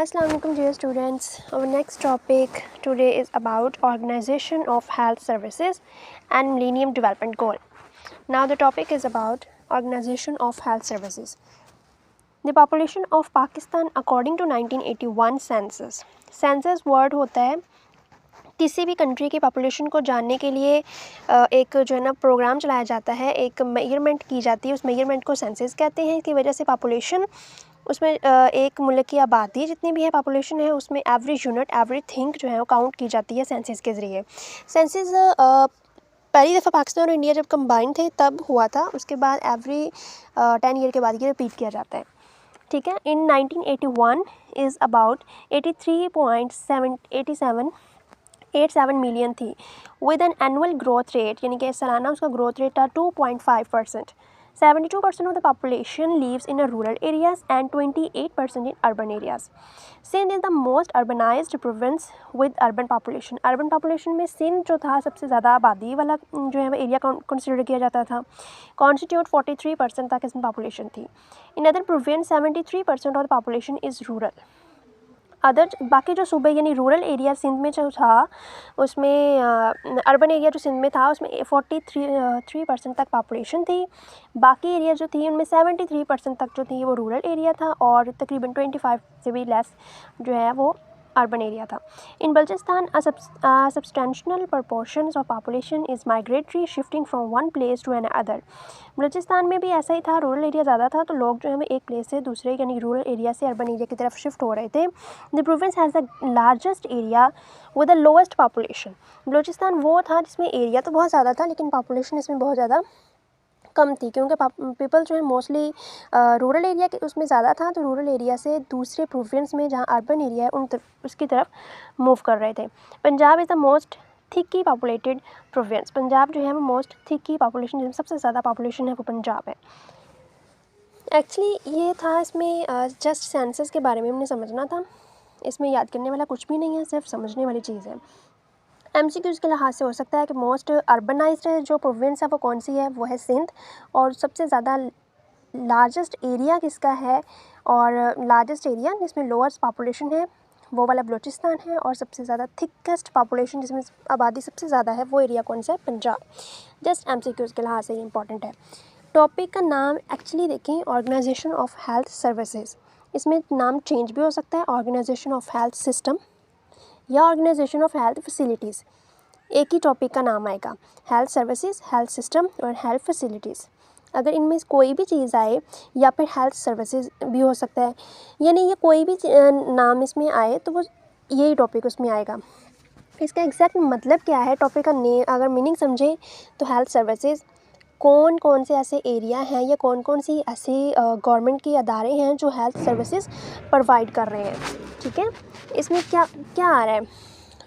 Assalamu alaikum dear students. Our next topic today is about organization of health services and Millennium Development Goal. Now the topic is about organization of health services. The population of Pakistan according to 1981 census. Census word होता है किसी भी country की population को जानने के लिए एक जो है ना प्रोग्राम चलाया जाता है, एक मेजरमेंट की जाती है, उस मेजरमेंट को सेंसस कहते हैं। इसकी वजह से पॉपुलेशन उसमें एक मुल्क की आबादी जितनी भी है पॉपुलेशन है उसमें एवरेज यूनिट एवरीथिंग जो है वो काउंट की जाती है सेंसस के ज़रिए। सेंसस पहली दफ़ा पाकिस्तान और इंडिया जब कंबाइन थे तब हुआ था, उसके बाद एवरी 10 ईयर के बाद ये रिपीट किया जाता है। ठीक है। इन 1981 इज़ अबाउट 83.87 मिलियन थी with an annual growth rate, यानी कि सालाना उसका ग्रोथ रेट था 2.5%। 72% of the population lives in rural areas and 28% in urban areas. Sindh is the most urbanized province with urban population. Urban population में सिंध जो था सबसे ज़्यादा आबादी वाला जो है एरिया कंसिडर किया जाता था। कॉन्स्टिट्यूट 43% तक इसमें पॉपुलेशन थी। In other province 73% of the population is rural. Other बाकी जो सूबे यानी रूरल एरिया सिंध में जो था उसमें अर्बन एरिया जो सिंध में था उसमें 43% तक पॉपुलेशन थी। बाकी एरिया जो थी उनमें 73% तक जो थी वो रूरल एरिया था और तकरीबन 25 से भी लेस जो है वो अर्बन एरिया था। In Balochistan substantial proportions of population is migratory shifting from one place to another. Balochistan में भी ऐसा ही था, रूरल एरिया ज़्यादा था तो लोग जो है एक प्लेस से दूसरे यानी रूरल एरिया से अर्बन एरिया की तरफ शिफ्ट हो रहे थे। The province has the largest area with the lowest population. Balochistan वो था जिसमें एरिया तो बहुत ज़्यादा था लेकिन पॉपुलेशन इसमें बहुत ज़्यादा कम थी, क्योंकि पीपल जो है मोस्टली रूरल एरिया के उसमें ज़्यादा था, तो रूरल एरिया से दूसरे प्रोविंस में जहाँ अर्बन एरिया है उसकी तरफ मूव कर रहे थे। Punjab is the most thickly populated province. Punjab जो है वो मोस्ट थिकली पॉपुलेशन, जिसमें सबसे ज़्यादा पॉपुलेशन है वो पंजाब है। एक्चुअली ये था इसमें जस्ट सेंसस के बारे में हमने समझना था, इसमें याद करने वाला कुछ भी नहीं है, सिर्फ समझने वाली चीज़ है। MCQs के लिहाज से हो सकता है कि मोस्ट अर्बनाइज्ड जो प्रोविंस है वो कौन सी है, वो है सिंध, और सबसे ज़्यादा लार्जेस्ट एरिया किसका है, और लार्जेस्ट एरिया जिसमें लोअर्स पॉपुलेशन है वो वाला बलूचिस्तान है, और सबसे ज़्यादा थिकेस्ट पॉपुलेशन जिसमें आबादी सबसे ज़्यादा है वो एरिया कौन सा है, पंजाब। जस्ट MCQs के लिहाज से ये इंपॉर्टेंट है। टॉपिक का नाम एक्चुअली देखें ऑर्गेनाइजेशन ऑफ हेल्थ सर्विसेज, इसमें नाम चेंज भी हो सकता है, ऑर्गेनाइजेशन ऑफ हेल्थ सिस्टम या ऑर्गेनाइजेशन ऑफ हेल्थ फैसिलिटीज़, एक ही टॉपिक का नाम आएगा, हेल्थ सर्विसेज, हेल्थ सिस्टम और हेल्थ फैसिलिटीज़। अगर इनमें कोई भी चीज़ आए या फिर हेल्थ सर्विसेज भी हो सकता है, यानी ये कोई भी नाम इसमें आए तो वो यही टॉपिक उसमें आएगा। इसका एग्जैक्ट मतलब क्या है, टॉपिक का नेम अगर मीनिंग समझें तो हेल्थ सर्विसेज कौन कौन से ऐसे एरिया हैं या कौन कौन सी ऐसी गवर्नमेंट के अदारे हैं जो हेल्थ सर्विसेज प्रोवाइड कर रहे हैं। ठीक है, इसमें क्या क्या आ रहा है,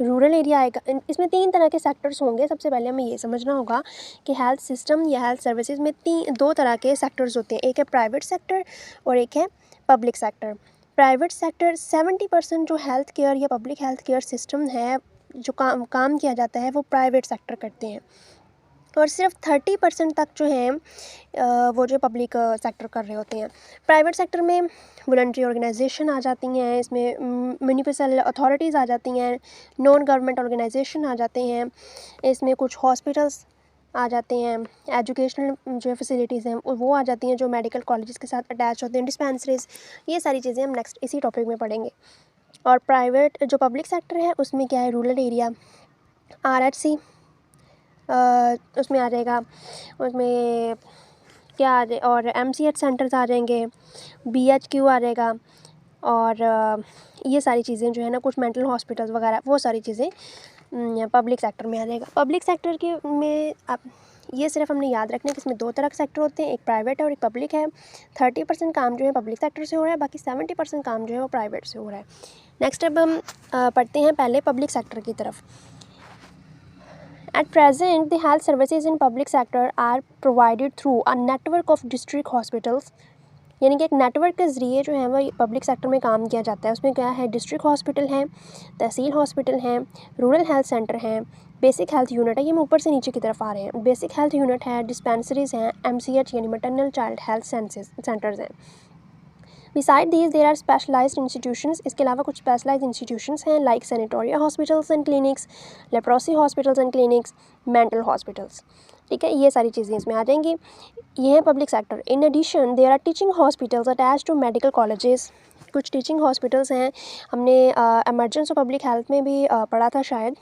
रूरल एरिया आएगा। इसमें 3 तरह के सेक्टर्स होंगे। सबसे पहले हमें ये समझना होगा कि हेल्थ सिस्टम या हेल्थ सर्विसेज में 2 तरह के सेक्टर्स होते हैं, एक है प्राइवेट सेक्टर और एक है पब्लिक सेक्टर। प्राइवेट सेक्टर 70% जो हेल्थ केयर या पब्लिक हेल्थ केयर सिस्टम है जो काम किया जाता है वो प्राइवेट सेक्टर करते हैं, और सिर्फ 30% तक जो है वो जो पब्लिक सेक्टर कर रहे होते हैं। प्राइवेट सेक्टर में वॉलंटरी ऑर्गेनाइजेशन आ जाती हैं, इसमें म्यूनिसिपल अथॉरिटीज़ आ जाती हैं, नॉन गवर्नमेंट ऑर्गेनाइजेशन आ जाते हैं, इसमें कुछ हॉस्पिटल्स आ जाते हैं, एजुकेशनल जो फैसिलिटीज़ हैं वो आ जाती हैं जो मेडिकल कॉलेजेस के साथ अटैच होते हैं, डिस्पेंसरीज, ये सारी चीज़ें हम नेक्स्ट इसी टॉपिक में पढ़ेंगे। और प्राइवेट जो पब्लिक सेक्टर है उसमें क्या है, रूरल एरिया, RHC उसमें आ जाएगा, उसमें क्या आ जाए, और MCH सेंटर्स आ जाएंगे, BHQ आ जाएगा, और ये सारी चीज़ें जो है ना, कुछ मेंटल हॉस्पिटल्स वगैरह, वो सारी चीज़ें पब्लिक सेक्टर में आ जाएगा। पब्लिक सेक्टर के में आप ये सिर्फ हमने याद रखना है कि इसमें 2 तरह के सेक्टर होते हैं, एक प्राइवेट है और एक पब्लिक है। 30% काम जो है पब्लिक सेक्टर से हो रहा है, बाकी 70% काम जो है वो प्राइवेट से हो रहा है। नेक्स्ट अब हम पढ़ते हैं पहले पब्लिक सेक्टर की तरफ। At present, the health services in public sector are provided through a network of district hospitals, यानी कि एक नेटवर्क के ज़रिए जो है वो पब्लिक सेक्टर में काम किया जाता है। उसमें क्या है, डिस्ट्रिक्ट हॉस्पिटल हैं, तहसील हॉस्पिटल हैं, रूरल हेल्थ सेंटर हैं, बेसिक हेल्थ यूनिट है, ये ऊपर से नीचे की तरफ आ रहे हैं, बेसिक हेल्थ यूनिट है, डिस्पेंसरीज़ हैं, MCH यानी मटरनल चाइल्ड हेल्थ सेंटर्स हैं। Beside these there are specialised institutions, इसके अलावा कुछ स्पेशलाइज्ड इंस्टीट्यूशंस हैं like sanatoria hospitals and clinics, leprosy hospitals and clinics, mental hospitals. ठीक है, ये सारी चीज़ें इसमें आ जाएंगी। ये है public sector. In addition there are teaching hospitals attach to medical colleges, कुछ टीचिंग हॉस्पिटल्स हैं, हमने इमरजेंसी और पब्लिक हेल्थ में भी पढ़ा था शायद,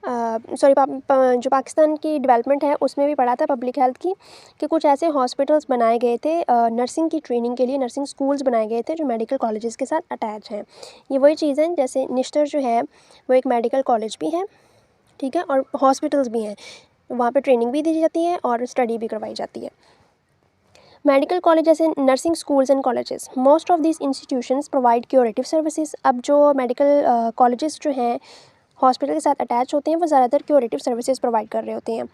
जो पाकिस्तान की डेवलपमेंट है उसमें भी पढ़ा था पब्लिक हेल्थ की, कि कुछ ऐसे हॉस्पिटल्स बनाए गए थे नर्सिंग की ट्रेनिंग के लिए, नर्सिंग स्कूल्स बनाए गए थे जो मेडिकल कॉलेजेस के साथ अटैच हैं। ये वही चीज़ है, जैसे निश्तर जो है वो एक मेडिकल कॉलेज भी है, ठीक है, और हॉस्पिटल्स भी हैं, वहाँ पे ट्रेनिंग भी दी जाती है और स्टडी भी करवाई जाती है। मेडिकल कॉलेज जैसे nursing schools and colleges, most of this institutions provide curative services. अब जो मेडिकल कॉलेजेस जो हैं हॉस्पिटल के साथ अटैच होते हैं वो ज़्यादातर क्यूरेटिव सर्विसेज प्रोवाइड कर रहे होते हैं।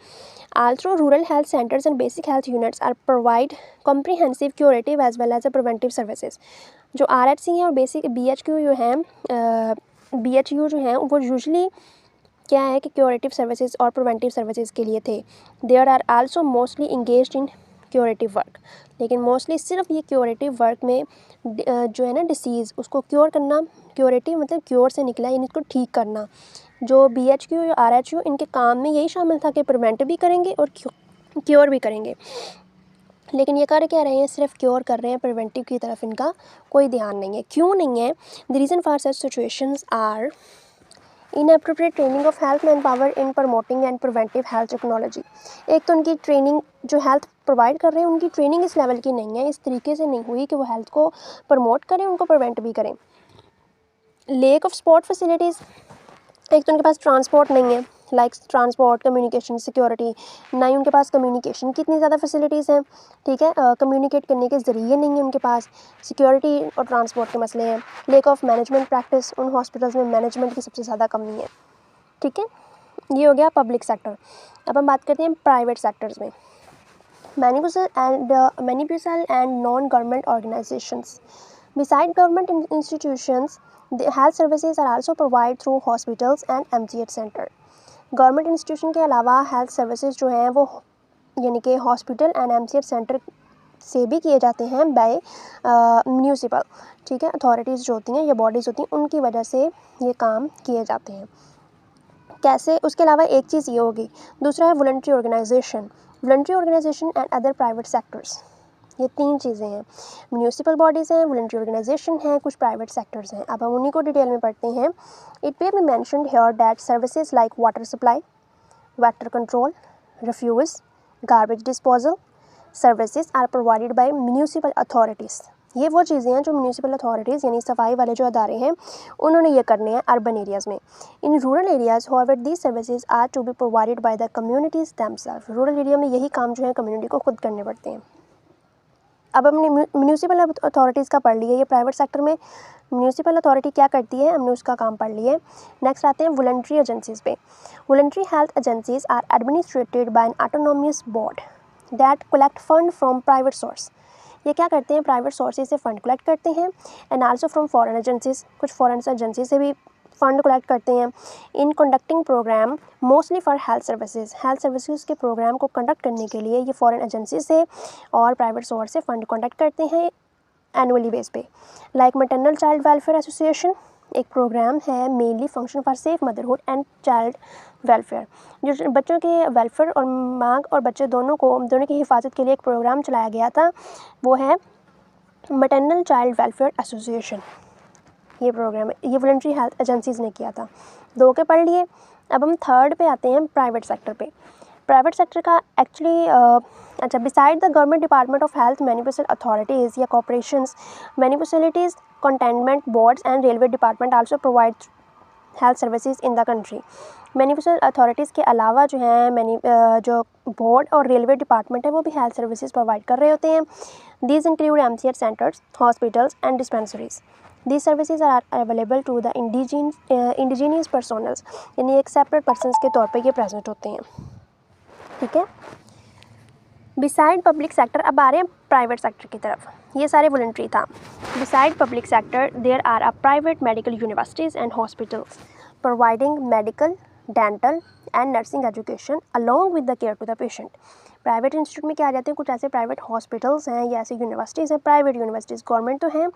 Also rural health centres and basic health units are provide comprehensive curative as well as a preventive services. जो RHC हैं और बेसिक BHQ जो हैं BHU जो हैं वो यूजली क्या है कि क्यूरेटिव सर्विसेज और प्रिवेंटिव सर्विसेज के लिए थे। There are also mostly engaged in curative work, लेकिन मोस्टली सिर्फ ये क्यूरेटिव वर्क में जो है ना डिसीज़ उसको क्योर करना, क्यूरेटिव मतलब क्योर से निकला यानी इसको ठीक करना। जो BHQ या RHU इनके काम में यही शामिल था कि प्रिवेंट भी करेंगे और क्योर भी करेंगे, लेकिन ये कर क्या रहे हैं, सिर्फ क्योर कर रहे हैं, प्रिवेंटिव की तरफ इनका कोई ध्यान नहीं है। क्यों नहीं है? The reason for such situations are inappropriate training of health manpower in promoting and preventive health technology. एक तो उनकी ट्रेनिंग जो हेल्थ प्रोवाइड कर रहे हैं उनकी ट्रेनिंग इस लेवल की नहीं है, इस तरीके से नहीं हुई कि वो हेल्थ को प्रमोट करें, उनको प्रिवेंट भी करें। लेक ऑफ स्पोर्ट फैसिलिटीज़, एक तो उनके पास ट्रांसपोर्ट नहीं है, लाइक ट्रांसपोर्ट, कम्युनिकेशन, सिक्योरिटी, ना ही उनके पास कम्युनिकेशन की इतनी ज़्यादा फैसिलिटीज़ हैं, ठीक है, कम्युनिकेट करने के ज़रिए नहीं है उनके पास, सिक्योरिटी और ट्रांसपोर्ट के मसले हैं। लेक ऑफ मैनेजमेंट प्रैक्टिस, उन हॉस्पिटल्स में मैनेजमेंट की सबसे ज़्यादा कमी है, ठीक है। ये हो गया पब्लिक सेक्टर। अब हम बात करते हैं प्राइवेट सेक्टर्स में। Municipal and non government organisations, beside government institutions health services are also provide through hospitals and MCH centre. Government institution के अलावा हेल्थ सर्विसेज जो हैं वो यानी कि हॉस्पिटल एंड MCH सेंटर से भी किए जाते हैं बाय म्यूनिसिपल, ठीक है, अथॉरिटीज़ जो होती हैं या बॉडीज़ होती हैं उनकी वजह से ये काम किए जाते हैं। कैसे? उसके अलावा एक चीज़ ये होगी, दूसरा है voluntary organisation and other private sectors. ये तीन चीज़ें हैं, म्यूनिसिपल बॉडीज़ हैं, वॉलंटरी ऑर्गेनाइजेशन हैं, कुछ प्राइवेट सेक्टर्स हैं। अब हम उन्हीं को डिटेल में पढ़ते हैं। It may be mentioned here that services like water supply, vector control, refuse, garbage disposal services are provided by municipal authorities. ये वो चीज़ें हैं जो म्यूनिसिपल अथॉरिटीज़ यानी सफाई वाले जो अदारे हैं उन्होंने ये करने हैं अर्बन एरियाज़ में। In rural areas however these services are to be provided by the communities themselves. Rural area में यही काम जो है कम्युनिटी को खुद करने पड़ते हैं। अब हमने म्यूनिसिपल अथॉरिटीज़ का पढ़ लिया, ये प्राइवेट सेक्टर में म्यूनिसिपल अथॉरिटी क्या करती है हमने उसका काम पढ़ लिया है। नेक्स्ट आते हैं वॉलंटरी एजेंसीज़ पे। Voluntary health agencies are administered by an autonomous board that collect fund from private source. ये क्या करते हैं, प्राइवेट सोर्सेज से फ़ंड कलेक्ट करते हैं and also from foreign agencies, कुछ फॉरेन एजेंसी से भी फ़ंड कलेक्ट करते हैं। In conducting programme mostly for health services के प्रोग्राम को कंडक्ट करने के लिए ये फॉरेन एजेंसी से और प्राइवेट सोर्स से फ़ंड कंडक्ट करते हैं एनुअली बेस पे। Like maternal child welfare association एक प्रोग्राम है mainly function for safe motherhood and child welfare, जो बच्चों के वेलफेयर और माँ और बच्चे दोनों की हिफाजत के लिए एक प्रोग्राम चलाया गया था, वो है मैटरनल चाइल्ड वेलफेयर एसोसिएशन। ये प्रोग्राम ये वॉलंटरी हेल्थ एजेंसीज़ ने किया था। दो के पढ़ लिए। अब हम थर्ड पे आते हैं प्राइवेट सेक्टर पे। प्राइवेट सेक्टर का एक्चुअली अच्छा, beside the government department of health municipal authorities या corporations, municipalities, cantonment boards and railway department also provide health services in the country. Municipal authorities के अलावा जो है जो बोर्ड और रेलवे डिपार्टमेंट है वो भी हेल्थ सर्विसेज प्रोवाइड कर रहे होते हैं। These include MCH centres, hospitals and dispensaries. These services are available to the indigenous personals, यानी एक सेपरेट पर्सनस के तौर पे ये प्रेजेंट होते हैं, ठीक है। बिसाइड पब्लिक सेक्टर, अब आ रहे हैं प्राइवेट सेक्टर की तरफ। ये सारे वॉलंटरी था। Beside public sector there are private medical universities and hospitals providing medical, dental and nursing education along with the care to the patient. Private institute में क्या आ जाते हैं, कुछ ऐसे प्राइवेट हॉस्पिटल्स हैं या ऐसे यूनिवर्सिटीज़ हैं, प्राइवेट यूनिवर्सिटीज़, गवर्नमेंट तो हैं,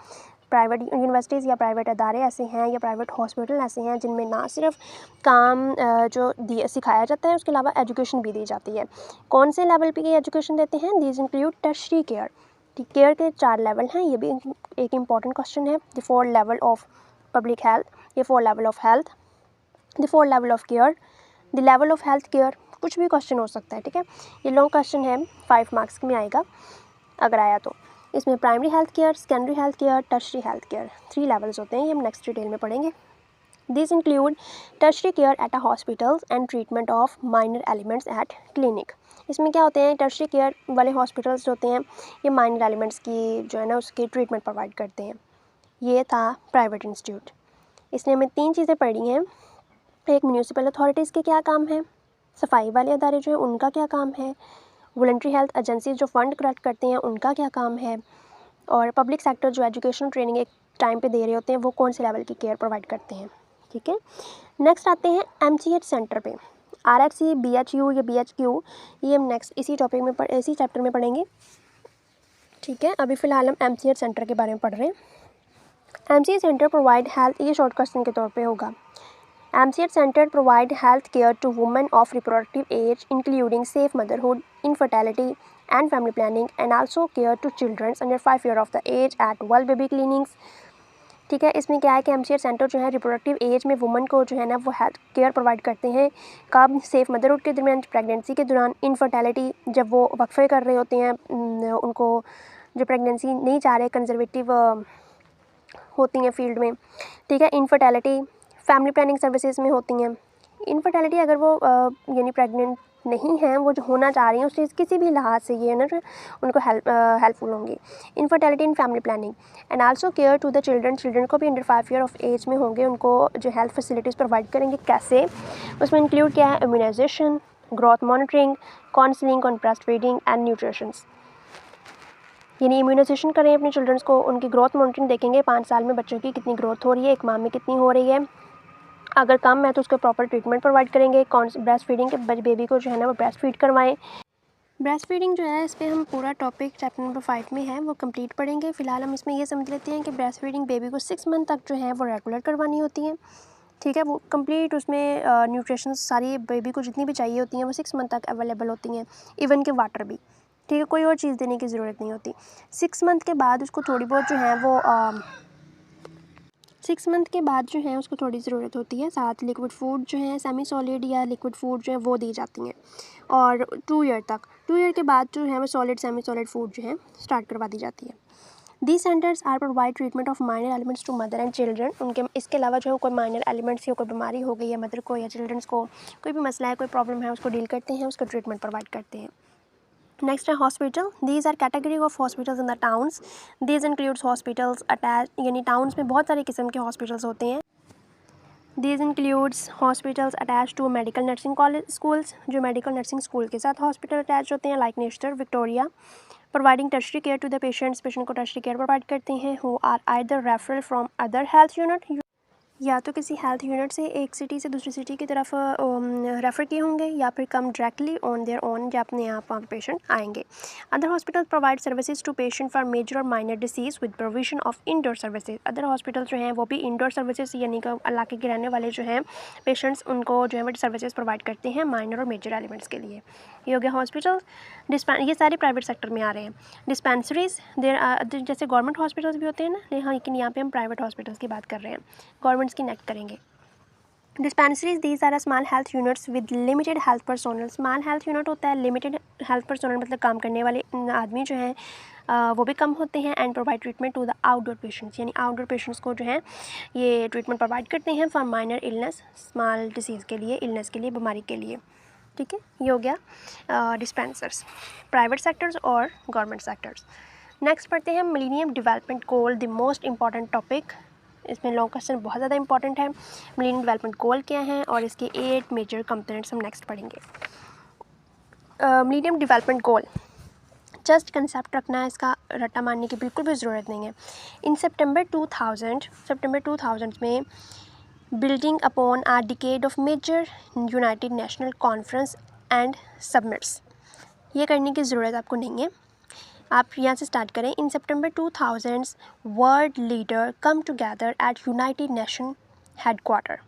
प्राइवेट यूनिवर्सिटीज़ या प्राइवेट अदारे ऐसे हैं या प्राइवेट हॉस्पिटल ऐसे हैं जिनमें ना सिर्फ काम जो सिखाया जाता है, उसके अलावा एजुकेशन भी दी जाती है। कौन से लेवल पे ये एजुकेशन देते हैं? These include tertiary care. Care के 4 लेवल हैं, ये भी एक इम्पॉर्टेंट क्वेश्चन है। The 4 level of public health, ये 4 level of health, the 4 level of care, the level of health care, कुछ भी क्वेश्चन हो सकता है, ठीक है। ये लॉन्ग क्वेश्चन है, 5 मार्क्स में आएगा अगर आया तो। इसमें primary health care, secondary health care, tertiary health care, 3 levels होते हैं, ये हम नेक्स्ट डिटेल में पढ़ेंगे। This include tertiary care at a hospitals and treatment of minor ailments at clinic. इसमें क्या होते हैं, टर्शरी केयर वाले हॉस्पिटल्स होते हैं, ये माइनर एलिमेंट्स की जो है ना उसकी ट्रीटमेंट प्रोवाइड करते हैं। ये था प्राइवेट इंस्टीट्यूट। इसने हमें 3 चीज़ें पढ़ी हैं। एक, म्यूनिसिपल अथॉरिटीज़ के क्या काम है, सफाई वाले अदारे जो हैं उनका क्या काम है, वॉलंटरी हेल्थ एजेंसीज जो फंड कलेक्ट करते हैं उनका क्या काम है, और पब्लिक सेक्टर जो एजुकेशन ट्रेनिंग एक टाइम पे दे रहे होते हैं वो कौन से लेवल की केयर प्रोवाइड करते हैं, ठीक है। नेक्स्ट आते हैं MCH सेंटर पे। RHC, BHU या BHQ, ये हम नेक्स्ट इसी टॉपिक में इसी चैप्टर में पढ़ेंगे, ठीक है। अभी फ़िलहाल हम MCH सेंटर के बारे में पढ़ रहे हैं। MCH सेंटर प्रोवाइड हेल्थ, ये शॉर्ट क्वेश्चन के तौर पे होगा। MCH center provide health care to women of reproductive age, including safe motherhood, infertility, and family planning, and also care to children under 5 years of the age at well baby clinics। ठीक है, इसमें क्या है कि MCH centre जो है reproductive age में woman को जो है ना वो हेल्थ केयर प्रोवाइड करते हैं। कब? सेफ मदरहुड के दरमियान, प्रेगनेंसी के दौरान, इनफर्टिलिटी जब वो वक्फे कर रहे होते हैं, उनको जो प्रेगनेंसी नहीं चाह रहे, कंजर्वेटिव होती हैं फील्ड में, ठीक है। इनफर्टिलिटी फैमिली प्लानिंग सर्विसेज में होती हैं। इनफर्टिलिटी अगर वो यानी प्रेग्नेंट नहीं हैं, वो जो होना चाह रही हैं, उस चीज़ किसी भी लिहाज से ये ना उनको हेल्पफुल होंगी। Infertility in family planning and also care to the children को भी अंडर 5 ईयर ऑफ एज में होंगे, उनको जो हेल्थ फैसिलिटीज़ प्रोवाइड करेंगे। कैसे? उसमें इंक्लूड क्या है? Immunisation, growth monitoring, counselling on breast feeding and nutritions. यानी इम्यूनाइजेशन करें अपने चिल्ड्रंस को, उनकी ग्रोथ मॉनिटरिंग देखेंगे 5 साल में बच्चों की कितनी ग्रोथ हो रही है, एक माह में कितनी हो रही है, अगर कम है तो उसको प्रॉपर ट्रीटमेंट प्रोवाइड करेंगे। ब्रेस्ट फीडिंग के बेबी को जो है ना वो ब्रेस्ट फीड करवाएं। ब्रेस्ट फीडिंग जो है इस पर हम पूरा टॉपिक चैप्टर नंबर 5 में है वो कंप्लीट पढ़ेंगे। फ़िलहाल हम इसमें ये समझ लेते हैं कि ब्रेस्ट फीडिंग बेबी को 6 मंथ तक जो है वो रेगुलर करवानी होती है, ठीक है। वो कंप्लीट उसमें न्यूट्रिशन सारी बेबी को जितनी भी चाहिए होती हैं वो 6 मंथ तक अवेलेबल होती हैं, इवन के वाटर भी, ठीक है। कोई और चीज़ देने की ज़रूरत नहीं होती। 6 मंथ के बाद उसको थोड़ी बहुत जो है वो 6 मंथ के बाद जो है उसको थोड़ी ज़रूरत होती है, साथ लिक्विड फूड जो है सेमी सॉलिड या लिक्विड फूड जो है वो दी जाती हैं। और 2 ईयर तक, 2 ईयर के बाद जो है वो सॉलिड सेमी सॉलिड फूड जो है स्टार्ट करवा दी जाती है। The centres are provide treatment of minor ailments to mother and children. उनके इसके अलावा जो है कोई माइनर एलिमेंट्स या कोई बीमारी हो गई है मदर को या चिल्ड्रंस को, कोई भी मसला है, कोई प्रॉब्लम है, उसको डील करते हैं, उसका ट्रीटमेंट प्रोवाइड करते हैं। नेक्स्ट है hospital. These are category of hospitals in the towns. These includes hospitals attach, यानी टाउन्स में बहुत सारे किस्म के हॉस्पिटल्स होते हैं। These includes hospitals attach to medical nursing college schools, जो मेडिकल नर्सिंग स्कूल के साथ हॉस्पिटल अटैच होते हैं, लाइक नेस्टर, Victoria. Providing tertiary care to the patients, patient को टर्शरी केयर प्रोवाइड करते हैं। Who are either referral from other health unit, या तो किसी हेल्थ यूनिट से एक सिटी से दूसरी सिटी की तरफ रेफ़र किए होंगे, या फिर come directly on their own, या अपने आप वहाँ पेशेंट आएंगे। Other hospital provide services to patient for major और minor diseases with provision of indoor services. Other hospital जो हैं वो भी इंडोर सर्विसेज, यानी कि इलाके के रहने वाले जो हैं पेशेंट्स उनको जो है वो सर्विसेज प्रोवाइड करते हैं माइनर और मेजर एलिमेंट्स के लिए। ये हो गया हॉस्पिटल। ये सारे प्राइवेट सेक्टर में आ रहे हैं। डिस्पेंसरीज देर जैसे गवर्नमेंट हॉस्पिटल्स भी होते हैं ना, हाँ, लेकिन यहाँ पे हम प्राइवेट हॉस्पिटल्स की बात कर रहे हैं, गवर्नमेंट्स की नेक्स्ट करेंगे। Dispensaries these are small health units with limited health personnel. Small health unit होता है, लिमिटेड हेल्थ पर्सोनल मतलब काम करने वाले आदमी जो हैं वो भी कम होते हैं। And provide treatment to the outdoor patients, यानी आउटडोर पेशेंट्स को जो है ये ट्रीटमेंट प्रोवाइड करते हैं for minor illness, small disease के लिए, इलनेस के लिए, बीमारी के लिए, ठीक है। ये हो गया डिस्पेंसर्स, प्राइवेट सेक्टर्स और गवर्नमेंट सेक्टर्स। नेक्स्ट पढ़ते हैं millennium development goal, the most important topic. इसमें लॉन्ग क्वेश्चन बहुत ज़्यादा इंपॉर्टेंट है। मिलेनियम डेवलपमेंट गोल क्या है और इसके 8 मेजर कंपोनेंट्स हम नेक्स्ट पढ़ेंगे। Millennium development goal, just concept रखना है, इसका रट्टा मारने की बिल्कुल भी ज़रूरत नहीं है। इन सितंबर 2000 में building upon a decade of major United national conference and submits, ये करने की ज़रूरत आपको नहीं है। आप यहाँ से स्टार्ट करें। In September 2000 world leader come together at United Nation headquarter.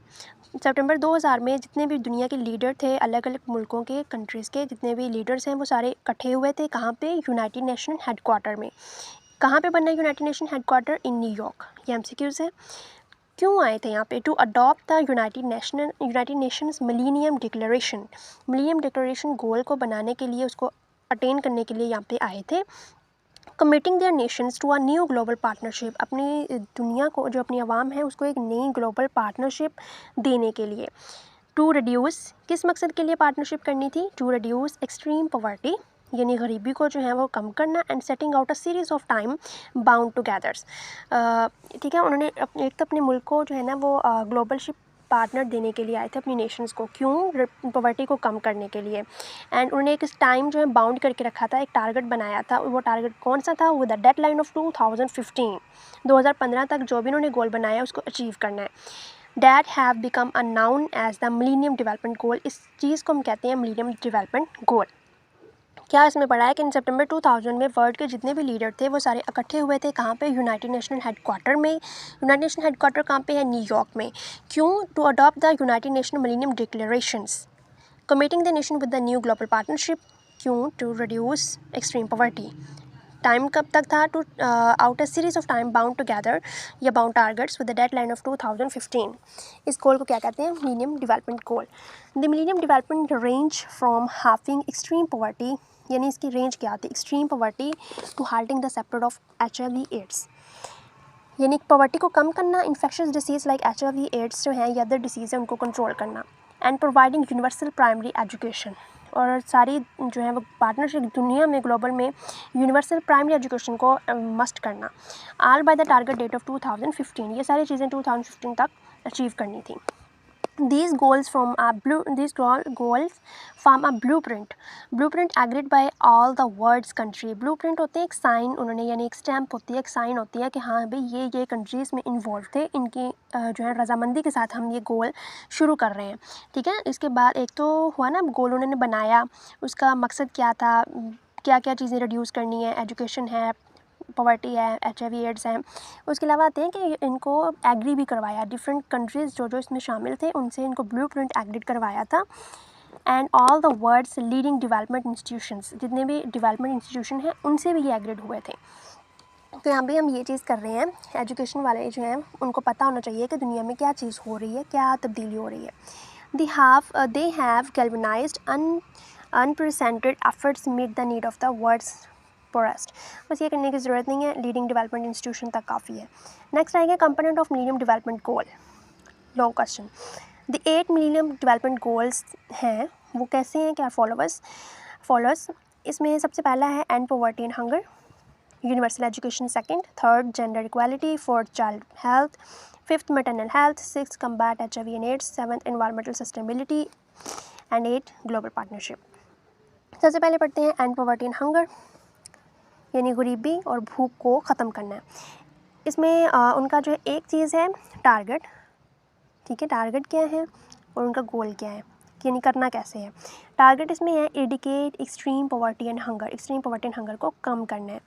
सितंबर 2000 में जितने भी दुनिया के लीडर थे, अलग अलग मुल्कों के, कंट्रीज़ के जितने भी लीडर्स हैं, वो सारे इकट्ठे हुए थे। कहाँ पे? यूनाइटेड नेशन हेडक्वार्टर में। कहाँ पे बनना है United Nation headquarter? In New York. ये MCQs है। क्यों आए थे यहाँ पे? To adopt the United Nations millennium declaration. Millennium declaration goal को बनाने के लिए, उसको अटेन करने के लिए यहाँ पे आए थे। Committing their nations to a new global partnership. अपनी दुनिया को, जो अपनी आवाम है, उसको एक नई ग्लोबल पार्टनरशिप देने के लिए। टू रिड्यूस, किस मकसद के लिए पार्टनरशिप करनी थी? टू रिड्यूस एक्सट्रीम पॉवर्टी, यानी गरीबी को जो है वो कम करना। And setting out a series of time bound togethers. ठीक है, उन्होंने एक तो अपने मुल्क को जो है ना वो ग्लोबल शिप पार्टनर देने के लिए आए थे अपनी नेशंस को। क्यों? पॉवर्टी को कम करने के लिए। एंड उन्होंने एक टाइम जो है बाउंड करके रखा था, एक टारगेट बनाया था। वो टारगेट कौन सा था? विद द डेडलाइन ऑफ 2015 तक जो भी उन्होंने गोल बनाया उसको अचीव करना है। That have become a known as the millennium development goal. इस चीज़ को हम कहते हैं मिलीनियम डेवलपमेंट गोल। क्या इसमें पढ़ा है कि इन सितंबर 2000 में वर्ल्ड के जितने भी लीडर थे वो सारे इकट्ठे हुए थे। कहाँ पे? यूनाइटेड नेशन हेडक्वार्टर में। यूनाइटेड नेशन हेडक्वार्टर कहाँ पे है? न्यूयॉर्क में। क्यों? To adopt the United Nation millennium declarations, committing the nation with the new global partnership. क्यों? To reduce extreme poverty. Time कब तक था? To out a series of time bound together या bound targets with the deadline of 2015। इस goal को क्या कहते हैं? Millennium development goal. The millennium development range from halving extreme poverty, यानी इसकी रेंज क्या आती है? Extreme poverty to halting the spread of HIV AIDS, यानी पॉवर्टी को कम करना, infectious disease like HIV AIDS जो हैं या अदर डिसीज़ है उनको कंट्रोल करना। And providing universal primary education, और सारी जो है वो पार्टनरशिप दुनिया में ग्लोबल में यूनिवर्सल प्राइमरी एजुकेशन को मस्ट करना। All by the target date of 2015। ये सारी चीज़ें 2015 तक अचीव करनी थी। These goals form a blueprint agreed by all the world's country। blueprint होते हैं एक साइन, उन्होंने यानी एक स्टैम्प होती है, एक साइन होती है कि हाँ भाई ये कंट्रीज़ में इन्वॉल्व थे, इनकी जो है रजामंदी के साथ हम ये गोल शुरू कर रहे हैं। ठीक है, इसके बाद एक तो हुआ ना गोल उन्होंने बनाया, उसका मकसद क्या था, क्या क्या चीज़ें रिड्यूस करनी है, एजुकेशन है, पॉवर्टी है, HIV एड्स हैं। उसके अलावा आते हैं कि इनको एग्री भी करवाया, डिफरेंट कंट्रीज़ जो इसमें शामिल थे उनसे इनको ब्लूप्रिंट एग्री करवाया था। And all the world's leading development institutions, जितने भी डेवलपमेंट इंस्टीट्यूशन हैं उनसे भी ये एग्रीड हुए थे। तो यहाँ पे हम ये चीज़ कर रहे हैं, एजुकेशन वाले जो हैं उनको पता होना चाहिए कि दुनिया में क्या चीज़ हो रही है, क्या तब्दीली हो रही है। They have galvanised unprecedented efforts meet the need of the world's poorest. बस ये करने की ज़रूरत नहीं है, लीडिंग डेवलपमेंट इंस्टीट्यूशन तक काफ़ी है। नेक्स्ट आएगा component of millennium development goal. Long question. The 8 millennium development goals हैं, वो कैसे हैं? क्या फॉलोअर्स इसमें सबसे पहला है end poverty and hunger, universal education second, third gender equality, fourth child health, fifth maternal health, six combat HIV and AIDS, seventh environmental sustainability and 8 global partnership. सबसे पहले पढ़ते हैं एंड पॉवर्टी एंड हंगर, यानी गरीबी और भूख को ख़त्म करना है। इसमें उनका जो एक चीज़ है टारगेट। ठीक है, टारगेट क्या है और उनका गोल क्या है, यानी करना कैसे है। टारगेट इसमें है adequate extreme poverty and hunger, extreme poverty and hunger को कम करना है।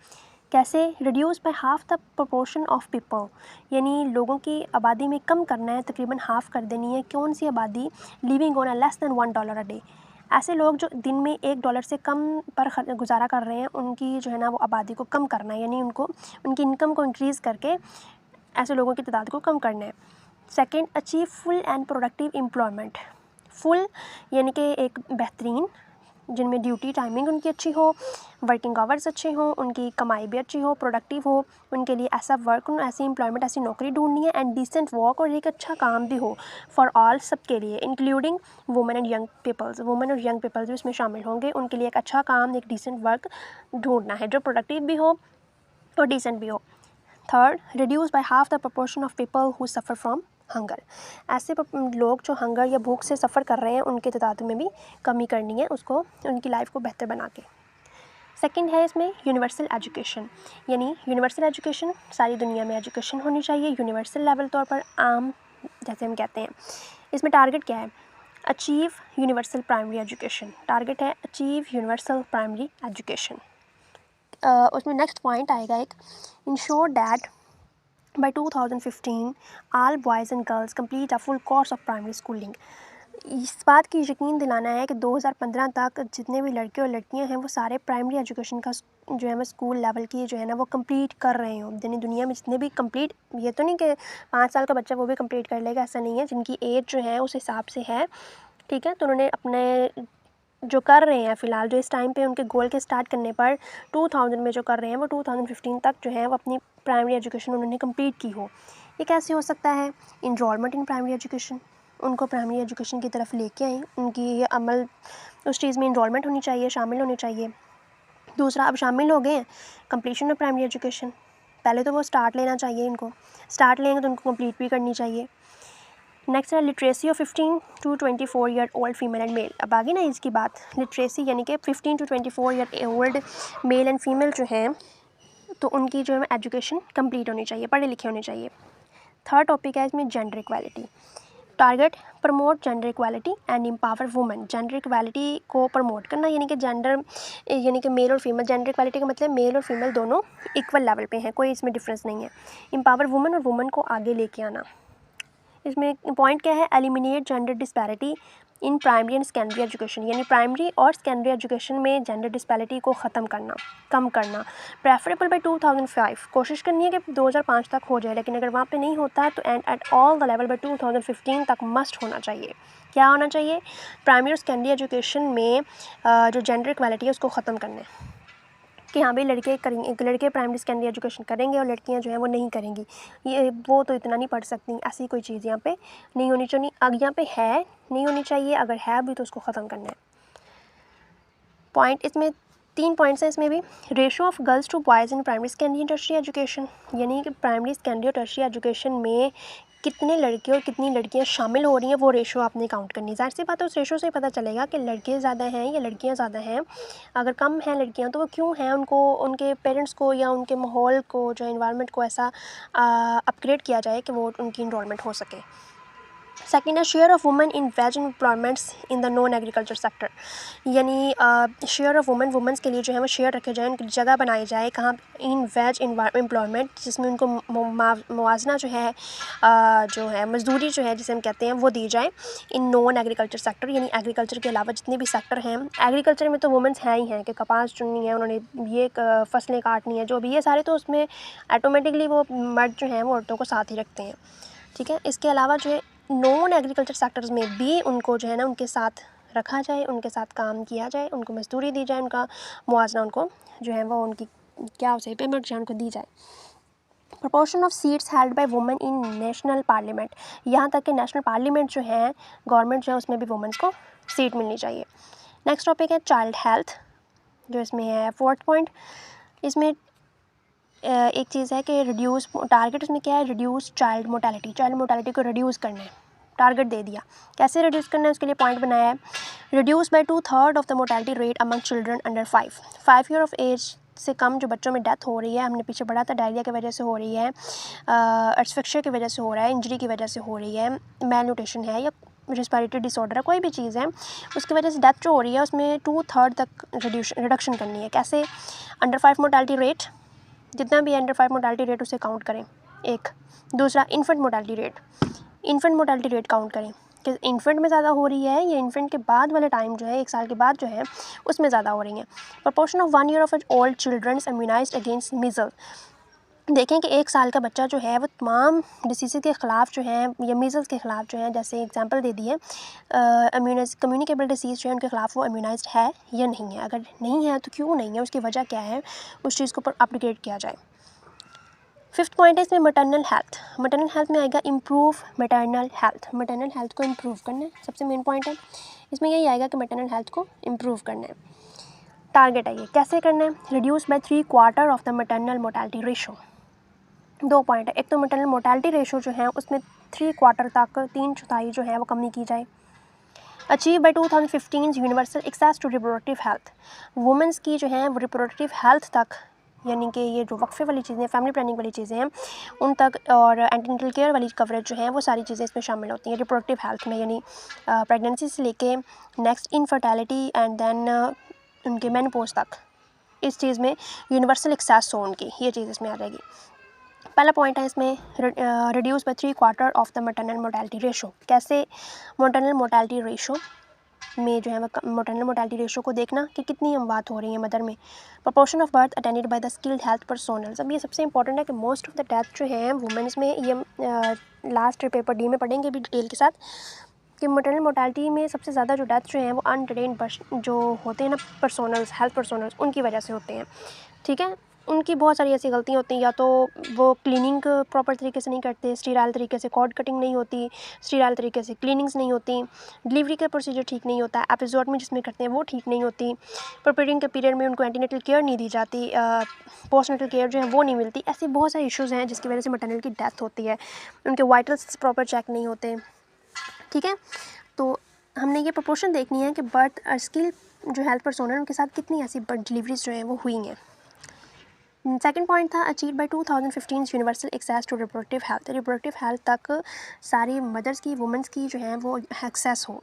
कैसे? Reduce by half the proportion of people, यानी लोगों की आबादी में कम करना है, तकरीबन हाफ कर देनी है। कौन सी आबादी? Living on less than $1 a day. ऐसे लोग जो दिन में $1 से कम पर गुजारा कर रहे हैं, उनकी जो है ना वो आबादी को कम करना है, यानी उनको उनकी इनकम को इंक्रीज़ करके ऐसे लोगों की तादाद को कम करना है। Second, achieve full and productive employment. Full यानी कि एक बेहतरीन, जिनमें ड्यूटी टाइमिंग उनकी अच्छी हो, वर्किंग आवर्स अच्छे हों, उनकी कमाई भी अच्छी हो, प्रोडक्टिव हो, उनके लिए ऐसा वर्क, ऐसी एम्प्लॉयमेंट, ऐसी नौकरी ढूंढनी है। एंड डिसेंट वर्क, और एक अच्छा काम भी हो फॉर ऑल, सबके लिए, including women and young peoples. Women और यंग पीपल्स भी इसमें शामिल होंगे। उनके लिए एक अच्छा काम, एक डिसेंट वर्क ढूंढना है जो प्रोडक्टिव भी हो और डिसेंट भी हो। Third, reduce by half the proportion of people who suffer from hunger. ऐसे लोग जो हंगर या भूख से सफ़र कर रहे हैं उनके तादाद में भी कमी करनी है, उसको उनकी लाइफ को बेहतर बना के। सेकंड है इसमें यूनिवर्सल एजुकेशन, यानी यूनिवर्सल एजुकेशन, सारी दुनिया में एजुकेशन होनी चाहिए यूनिवर्सल लेवल तौर पर, आम जैसे हम कहते हैं। इसमें टारगेट क्या है? Achieve universal primary education, target है अचीव यूनिवर्सल प्राइमरी एजुकेशन। उसमें नेक्स्ट पॉइंट आएगा एक, ensure that bye 2015 all boys and girls complete a full course of primary schooling. इस बात की यकीन दिलाना है कि 2015 तक जितने भी लड़के और लड़कियां हैं वो सारे प्राइमरी एजुकेशन का जो है वो स्कूल लेवल की जो है ना वो कंप्लीट कर रहे हो। यानी दुनिया में जितने भी कंप्लीट, ये तो नहीं कि 5 साल का बच्चा वो भी कंप्लीट कर लेगा, ऐसा नहीं है। जिनकी एज जो है उस हिसाब से है, ठीक है, तो उन्होंने अपने जो कर रहे हैं फ़िलहाल, जो इस टाइम पे उनके गोल के स्टार्ट करने पर 2000 में जो कर रहे हैं वो 2015 तक जो है वो अपनी प्राइमरी एजुकेशन उन्होंने कंप्लीट की हो। ये कैसे हो सकता है? इनरोलमेंट इन प्राइमरी एजुकेशन, उनको प्राइमरी एजुकेशन की तरफ लेके आए, उनकी ये अमल उस चीज़ में इनरोलमेंट होनी चाहिए, शामिल होनी चाहिए। दूसरा, अब शामिल हो गए हैं, कंप्लीशन ऑफ प्राइमरी एजुकेशन, पहले तो वो स्टार्ट लेना चाहिए, इनको स्टार्ट लेंगे तो उनको कंप्लीट भी करनी चाहिए। नेक्स्ट है literacy of 15 to 24 year old female and male. अब आगे ना इसकी बात, लिटरेसी यानी कि 15 to 24 year old male and female जो हैं तो उनकी जो है एजुकेशन कंप्लीट होनी चाहिए, पढ़े लिखे होने चाहिए। थर्ड टॉपिक है इसमें gender equality, target promote gender equality and empower women. Gender equality को प्रमोट करना, यानी कि जेंडर यानी कि मेल और फीमेल, जेंडर इक्वालिटी का मतलब मेल और फीमेल दोनों इक्वल लेवल पे हैं, कोई इसमें डिफरेंस नहीं है। एम्पावर वुमेन और वुमेन को आगे लेके आना। इसमें पॉइंट क्या है? Eliminate gender disparity in primary and secondary education, यानी प्राइमरी और सेकेंडरी एजुकेशन में जेंडर डिस्पैरिटी को ख़त्म करना, कम करना। प्रेफरेबल बाय 2005, कोशिश करनी है कि 2005 तक हो जाए, लेकिन अगर वहाँ पे नहीं होता है तो and at all the level by 2015 तक मस्ट होना चाहिए। क्या होना चाहिए? प्राइमरी और सेकेंडरी एजुकेशन में जो जेंडर इक्वालिटी है उसको ख़त्म करना है कि हाँ भाई लड़के करेंगे, लड़के प्राइमरी सेकेंडरी एजुकेशन करेंगे और लड़कियां जो हैं वो नहीं करेंगी, ये वो तो इतना नहीं पढ़ सकती, ऐसी कोई चीज़ यहाँ पे नहीं होनी चाहिए। अब यहाँ पे है, नहीं होनी चाहिए, अगर है भी तो उसको ख़त्म करना है। पॉइंट इसमें 3 पॉइंट्स हैं इसमें भी। Ratio of girls to boys in primary secondary tertiary education, यानी कि प्राइमरी सेकेंडरी और टर्शियरी एजुकेशन में कितने लड़के और कितनी लड़कियां शामिल हो रही हैं वो रेशो आपने काउंट करनी। ज़ाहिर सी बात है उस रेशो से पता चलेगा कि लड़के ज़्यादा हैं या लड़कियां ज़्यादा हैं। अगर कम हैं लड़कियां तो वो क्यों हैं, उनको उनके पेरेंट्स को या उनके माहौल को, जो इन्वायरमेंट को ऐसा अपग्रेड किया जाए कि वो उनकी इनरोलमेंट हो सके। सेकेंड है share of women in wage employments in the non agriculture sector, यानी शेयर ऑफ वुमेन्स के लिए जो है वो शेयर रखे जाए, उनकी जगह बनाई जाए कहाँ, इन वेज एम्प्लॉयमेंट, जिसमें उनको मुआवजना जो है मजदूरी जो है जिसे हम कहते हैं वो दी जाए इन नॉन एग्रीकल्चर सेक्टर, यानी एग्रीकल्चर के अलावा जितने भी सेक्टर हैं। एग्रीकल्चर में तो वुमेन्स हैं ही हैं कि कपास चुननी है, उन्होंने ये फसलें काटनी है, जो भी ये सारे तो उसमें ऑटोमेटिकली वो मर्द जो हैं वो औरतों को साथ ही रखते हैं, ठीक है। इसके अलावा जो है नॉन एग्रीकल्चर सेक्टर्स में भी उनको जो है ना उनके साथ रखा जाए, उनके साथ काम किया जाए, उनको मजदूरी दी जाए, उनका मुआवजा उनको जो है वो उनकी क्या उसे पेमेंट जो है उनको दी जाए। Proportion of seats held by women in national parliament, यहाँ तक कि नेशनल पार्लियामेंट जो है गवर्नमेंट जो है उसमें भी वुमेन्स को सीट मिलनी चाहिए। नेक्स्ट टॉपिक है चाइल्ड हेल्थ, जो इसमें है फोर्थ पॉइंट। इसमें एक चीज़ है कि रिड्यूस, टारगेट इसमें क्या है? रिड्यूस चाइल्ड मोर्टेलिटी को रिड्यूस करना है, टारगेट दे दिया। कैसे रिड्यूस करना है उसके लिए पॉइंट बनाया है, reduce by 2/3 of the mortality rate among children under 5 year of age से कम जो बच्चों में डेथ हो रही है, हमने पीछे पढ़ा था डायरिया की वजह से हो रही है, एस्फिक्सिया की वजह से हो रहा है, इंजरी की वजह से हो रही है, मेल न्यूट्रिशन है या रिस्पिरेटरी डिसऑर्डर है, कोई भी चीज़ है उसकी वजह से डेथ जो हो रही है उसमें 2/3 तक रिडक्शन करनी है। कैसे? अंडर 5 मोर्टेलिटी रेट, जितना भी अंडर 5 मोर्टेलिटी रेट उसे काउंट करें एक। दूसरा इन्फेंट मोर्टेलिटी रेट काउंट करें कि इन्फेंट में ज़्यादा हो रही है या इन्फेंट के बाद वाले टाइम जो है 1 साल के बाद जो है उसमें ज़्यादा हो रही हैं। Proportion of 1 year of old children immunised against measles, देखें कि 1 साल का बच्चा जो है वो तमाम डिसीज़ के ख़िलाफ़ जो है या मीज़ल्स के ख़िलाफ़ जो है, जैसे एग्जांपल दे दी है, कम्युनिकेबल डिसीज़ जो है उनके ख़िलाफ़ वो इम्यूनाइज्ड है या नहीं है। अगर नहीं है तो क्यों नहीं है, उसकी वजह क्या है, उस चीज़ को अपग्रेड किया जाए। फिफ्थ पॉइंट है इसमें मैटरनल हेल्थ में आएगा इम्प्रूव मैटरनल हेल्थ को इम्प्रूव करना है, सबसे मेन पॉइंट है इसमें यही आएगा कि मैटरनल हेल्थ को इम्प्रूव करना है। टारगेट है ये कैसे करना है, reduce bye 3/4 of the maternal mortality ratio. 2 point है, एक तो मैटरनल मोर्टेलिटी रेशो जो है उसमें 3/4 तक 3/4 जो है वो कमी की जाए। Achieve by 2015 universal access to reproductive health, womens की जो है वो रिप्रोडक्टिव हेल्थ तक यानी कि ये जो वक्फे वाली चीज़ें, फैमिली प्लानिंग वाली चीज़ें हैं उन तक, और एंटीनेटल केयर वाली कवरेज जो है वो सारी चीज़ें इसमें शामिल होती हैं रिप्रोडक्टिव हेल्थ में, यानी प्रेगनेंसी से लेके नेक्स्ट इनफर्टिलिटी एंड देन उनके मेनोपॉज तक। इस चीज़ में यूनिवर्सल एक्सेस हो उनकी, ये चीज़ इसमें आ जाएगी। पहला पॉइंट है इसमें reduce bye 3/4 of the maternal mortality ratio. कैसे? मैटरनल मोर्टेलिटी रेशो में जो है वो मैटरनल मोर्टेलिटी रेशो को देखना कि कितनी अमवात हो रही है मदर में। Proportion of birth attended by the skilled health personnel. अब ये सबसे इंपॉर्टेंट है कि मोस्ट ऑफ द डेथ जो है वुमेन्स में, ये लास्ट पेपर डी में पढ़ेंगे भी डिटेल के साथ, कि मैटरनल मोर्टेलिटी में सबसे ज़्यादा जो डेथ जो है वो अनट्रेन्ड जो होते हैं ना पर्सोनल्स, हेल्थ पर्सोनल्स, उनकी वजह से होते हैं। ठीक है, उनकी बहुत सारी ऐसी गलतियाँ होती हैं, या तो वो क्लीनिंग प्रॉपर तरीके से नहीं करते, स्टीराइल तरीके से कॉर्ड कटिंग नहीं होती, स्टीराइल तरीके से क्लीनिंग्स नहीं होती, डिलीवरी का प्रोसीजर ठीक नहीं होता, एपिसोड में जिसमें करते हैं वो ठीक नहीं होती, प्रीपेयरिंग के पीरियड में उनको एंटीनेटल केयर नहीं दी जाती, पोस्टनेटल केयर जो है वो नहीं मिलती। ऐसे बहुत सारे इश्यूज़ हैं जिसकी वजह से मैटरनल की डेथ होती है। उनके वाइटल्स प्रॉपर चेक नहीं होते। ठीक है, तो हमने ये प्रोपोर्शन देखनी है कि बर्थ स्किल जो हेल्थ पर्सन है उनके साथ कितनी ऐसी बर्थ डिलीवरीज जो हैं वो हुई हैं। सेकंड पॉइंट था achieve by 2015 universal access to reproductive health. Reproductive health तक सारी मदर्स की, वुमेंस की जो है वो एक्सेस हो।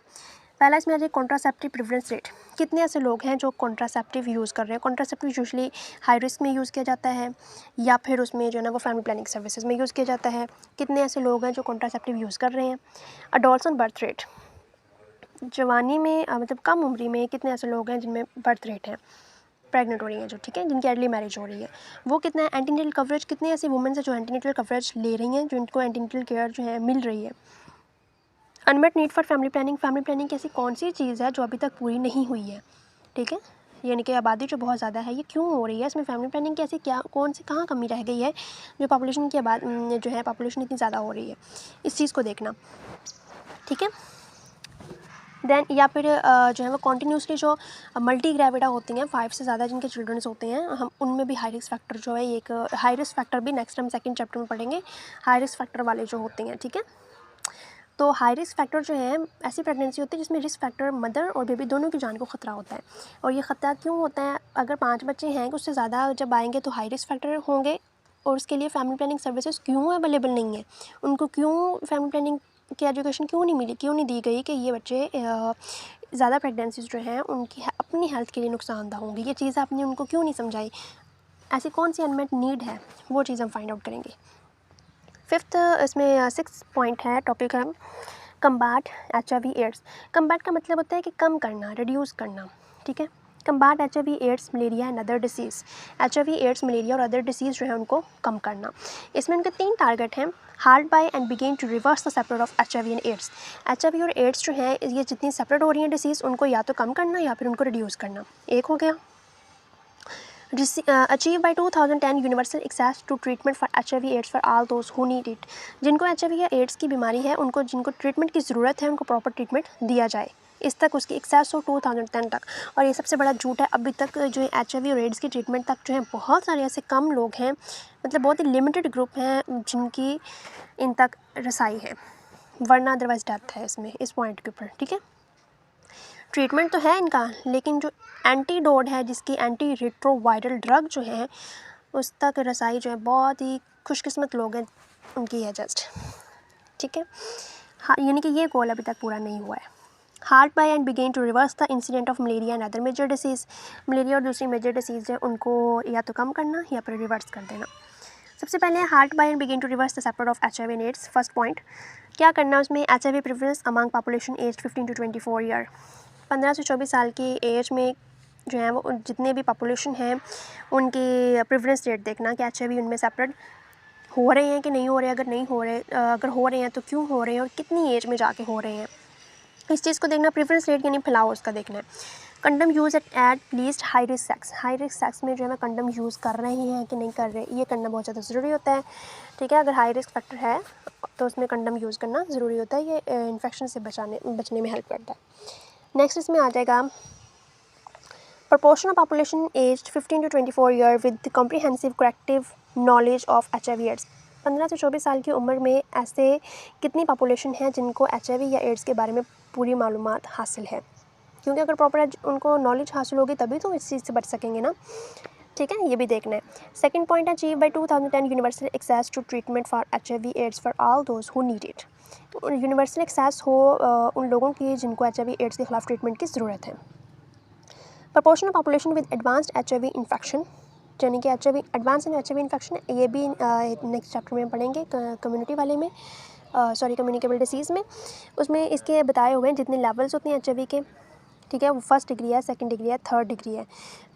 पहला इसमें आ जाए कॉन्ट्रासेप्टिव प्रेफरेंस रेट। कितने ऐसे लोग हैं जो कॉन्ट्रासेप्टिव यूज़ कर रहे हैं? कॉन्ट्रासेप्टिव यूजुअली हाई रिस्क में यूज़ किया जाता है, या फिर उसमें जो है ना वो फैमिली प्लानिंग सर्विसेज में यूज़ किया जाता है। कितने ऐसे लोग हैं जो कॉन्ट्रासेप्टिव यूज़ कर रहे हैं? अडोल्सन बर्थ रेट, जवानी में मतलब कम उम्री में कितने ऐसे लोग हैं जिनमें बर्थ रेट है, प्रेग्नेंट हो रही हैं जो, ठीक है, जिनकी अर्ली मैरिज हो रही है, वो कितना है? एंटीनेटल कवरेज, कितने ऐसी वुमेन्स हैं जो एंटीनेटल कवरेज ले रही हैं, जो इनको एंटीनेटल केयर जो है मिल रही है। Unmet need for family planning. Family planning ऐसी कौन सी चीज़ है जो अभी तक पूरी नहीं हुई है? ठीक है, यानी कि आबादी जो बहुत ज़्यादा है ये क्यों हो रही है, इसमें फैमिली प्लानिंग की ऐसी क्या, कौन सी कहाँ कमी रह गई है जो पॉपुलेशन की जो है पॉपुलेशन इतनी ज़्यादा हो रही है, इस चीज़ को देखना। ठीक है, देन या फिर जो है वो कॉन्टीन्यूसली जो मल्टी ग्रेविडा होती हैं, 5 से ज़्यादा जिनके चिल्ड्रंस होते हैं, हम उनमें भी हाई रिस्क फैक्टर जो है, एक हाई रिस्क फैक्टर भी नेक्स्ट हम सेकंड चैप्टर में पढ़ेंगे, हाई रिस्क फैक्टर वाले जो होते हैं। ठीक है, तो हाई रिस्क फैक्टर जो है ऐसी प्रेगनेंसी होती है जिसमें रिस्क फैक्टर मदर और बेबी दोनों की जान को ख़तरा होता है। और ये ख़तरा क्यों होता है? अगर 5 बच्चे हैं उससे ज़्यादा जब आएंगे तो हाई रिस्क फैक्टर होंगे, और उसके लिए फैमिली प्लानिंग सर्विसेज क्यों अवेलेबल नहीं है? उनको क्यों फैमिली प्लानिंग की एजुकेशन क्यों नहीं मिली, क्यों नहीं दी गई कि ये बच्चे ज़्यादा प्रेगनेंसीज जो हैं उनकी अपनी हेल्थ के लिए नुकसानदायक होंगी? ये चीज़ आपने उनको क्यों नहीं समझाई? ऐसी कौन सी अनमेट नीड है, वो चीज़ हम फाइंड आउट करेंगे। फिफ्थ इसमें 6 पॉइंट है, टॉपिक है कम्बैट HIV एड्स। कम्बैट का मतलब होता है कि कम करना, रिड्यूस करना। ठीक है, combat HIV AIDS malaria and other disease. HIV AIDS malaria और अदर डिसीज़ जो है उनको कम करना। इसमें उनके 3 टारगेट हैं, halt by and begin to reverse the spread of HIV and AIDS. HIV और एड्स जो है ये जितनी सेपरेट हो रही हैं डिसीज़, उनको या तो कम करना या फिर उनको रिड्यूस करना। एक हो गया। Achieve by 2010 universal access to treatment for HIV AIDS for all those who need it. जिनको HIV या एड्स की बीमारी है, उनको जिनको ट्रीटमेंट की ज़रूरत है, उनको प्रॉपर ट्रीटमेंट दिया जाए। इस तक उसकी एक्सेस हो 2010 तक। और ये सबसे बड़ा झूठ है, अभी तक जो HIV और एड्स की ट्रीटमेंट तक जो है बहुत सारे ऐसे कम लोग हैं, मतलब बहुत ही लिमिटेड ग्रुप हैं जिनकी इन तक रसाई है, वरना अदरवाइज डेथ है इसमें, इस पॉइंट के ऊपर। ठीक है, ट्रीटमेंट तो है इनका, लेकिन जो एंटीडोट है, जिसकी एंटी रिट्रोवायरल ड्रग जो है, उस तक रसाई जो है बहुत ही खुशकिस्मत लोग हैं उनकी है जस्ट। ठीक है, हाँ, यानी कि ये गोल अभी तक पूरा नहीं हुआ है। Halt by and begin to reverse the incidence of malaria and other major disease. Malaria और दूसरी मेजर डिसीज़ है उनको या तो कम करना या फिर रिवर्स कर देना। सबसे पहले halt by and begin to reverse the spread of HIV and AIDS. First point क्या करना, उसमें HIV prevalence among population age 15 to 24 year. 15 से 24 साल की एज में जो है वो जितने भी पॉपुलेशन हैं उनकी प्रिवलेंस रेट देखना कि HIV उनमें सेपरेट हो रहे हैं कि नहीं हो रहे। अगर नहीं हो रहे, अगर हो रहे हैं तो क्यों हो रहे हैं और कितनी एज में जाके हो रहे हैं, इस चीज़ को देखना। प्रिवलेंस रेट यानी फैलाव उसका देखना है। Condom use at least high risk sex. High risk sex में जो है मैं कंडम यूज़ कर रहे हैं कि नहीं कर रहे, ये करना बहुत ज़्यादा ज़रूरी होता है। ठीक है, अगर हाई रिस्क फैक्टर है तो उसमें कंडम यूज़ करना ज़रूरी होता है, ये इन्फेक्शन से बचने में हेल्प करता है। नेक्स्ट इसमें आ जाएगा proportion of population aged 15 to 24 year with comprehensive corrective knowledge of HIV AIDS. 15 से 24 साल की उम्र में ऐसे कितनी पॉपुलेशन है जिनको HIV या एड्स के बारे में पूरी मालूमात हासिल है, क्योंकि अगर प्रॉपर उनको नॉलेज हासिल होगी तभी तो इस चीज़ से बच सकेंगे ना। ठीक है, ये भी देखना है। सेकंड पॉइंट है achieve by 2010 universal access to treatment for HIV AIDS for all those who need it. Universal access हो उन लोगों की जिनको HIV एड्स के खिलाफ ट्रीटमेंट की ज़रूरत है। Proportion of population with advanced HIV infection, यानी कि एडवांस HIV इन्फेक्शन, ये भी नेक्स्ट चैप्टर में पढ़ेंगे कम्युनिटी वाले में, कम्युनिकेबल डिसीज़ में। उसमें इसके बताए हुए हैं जितने लेवल्स होते हैं HIV के, ठीक है, वो फर्स्ट डिग्री है, सेकंड डिग्री है, थर्ड डिग्री है,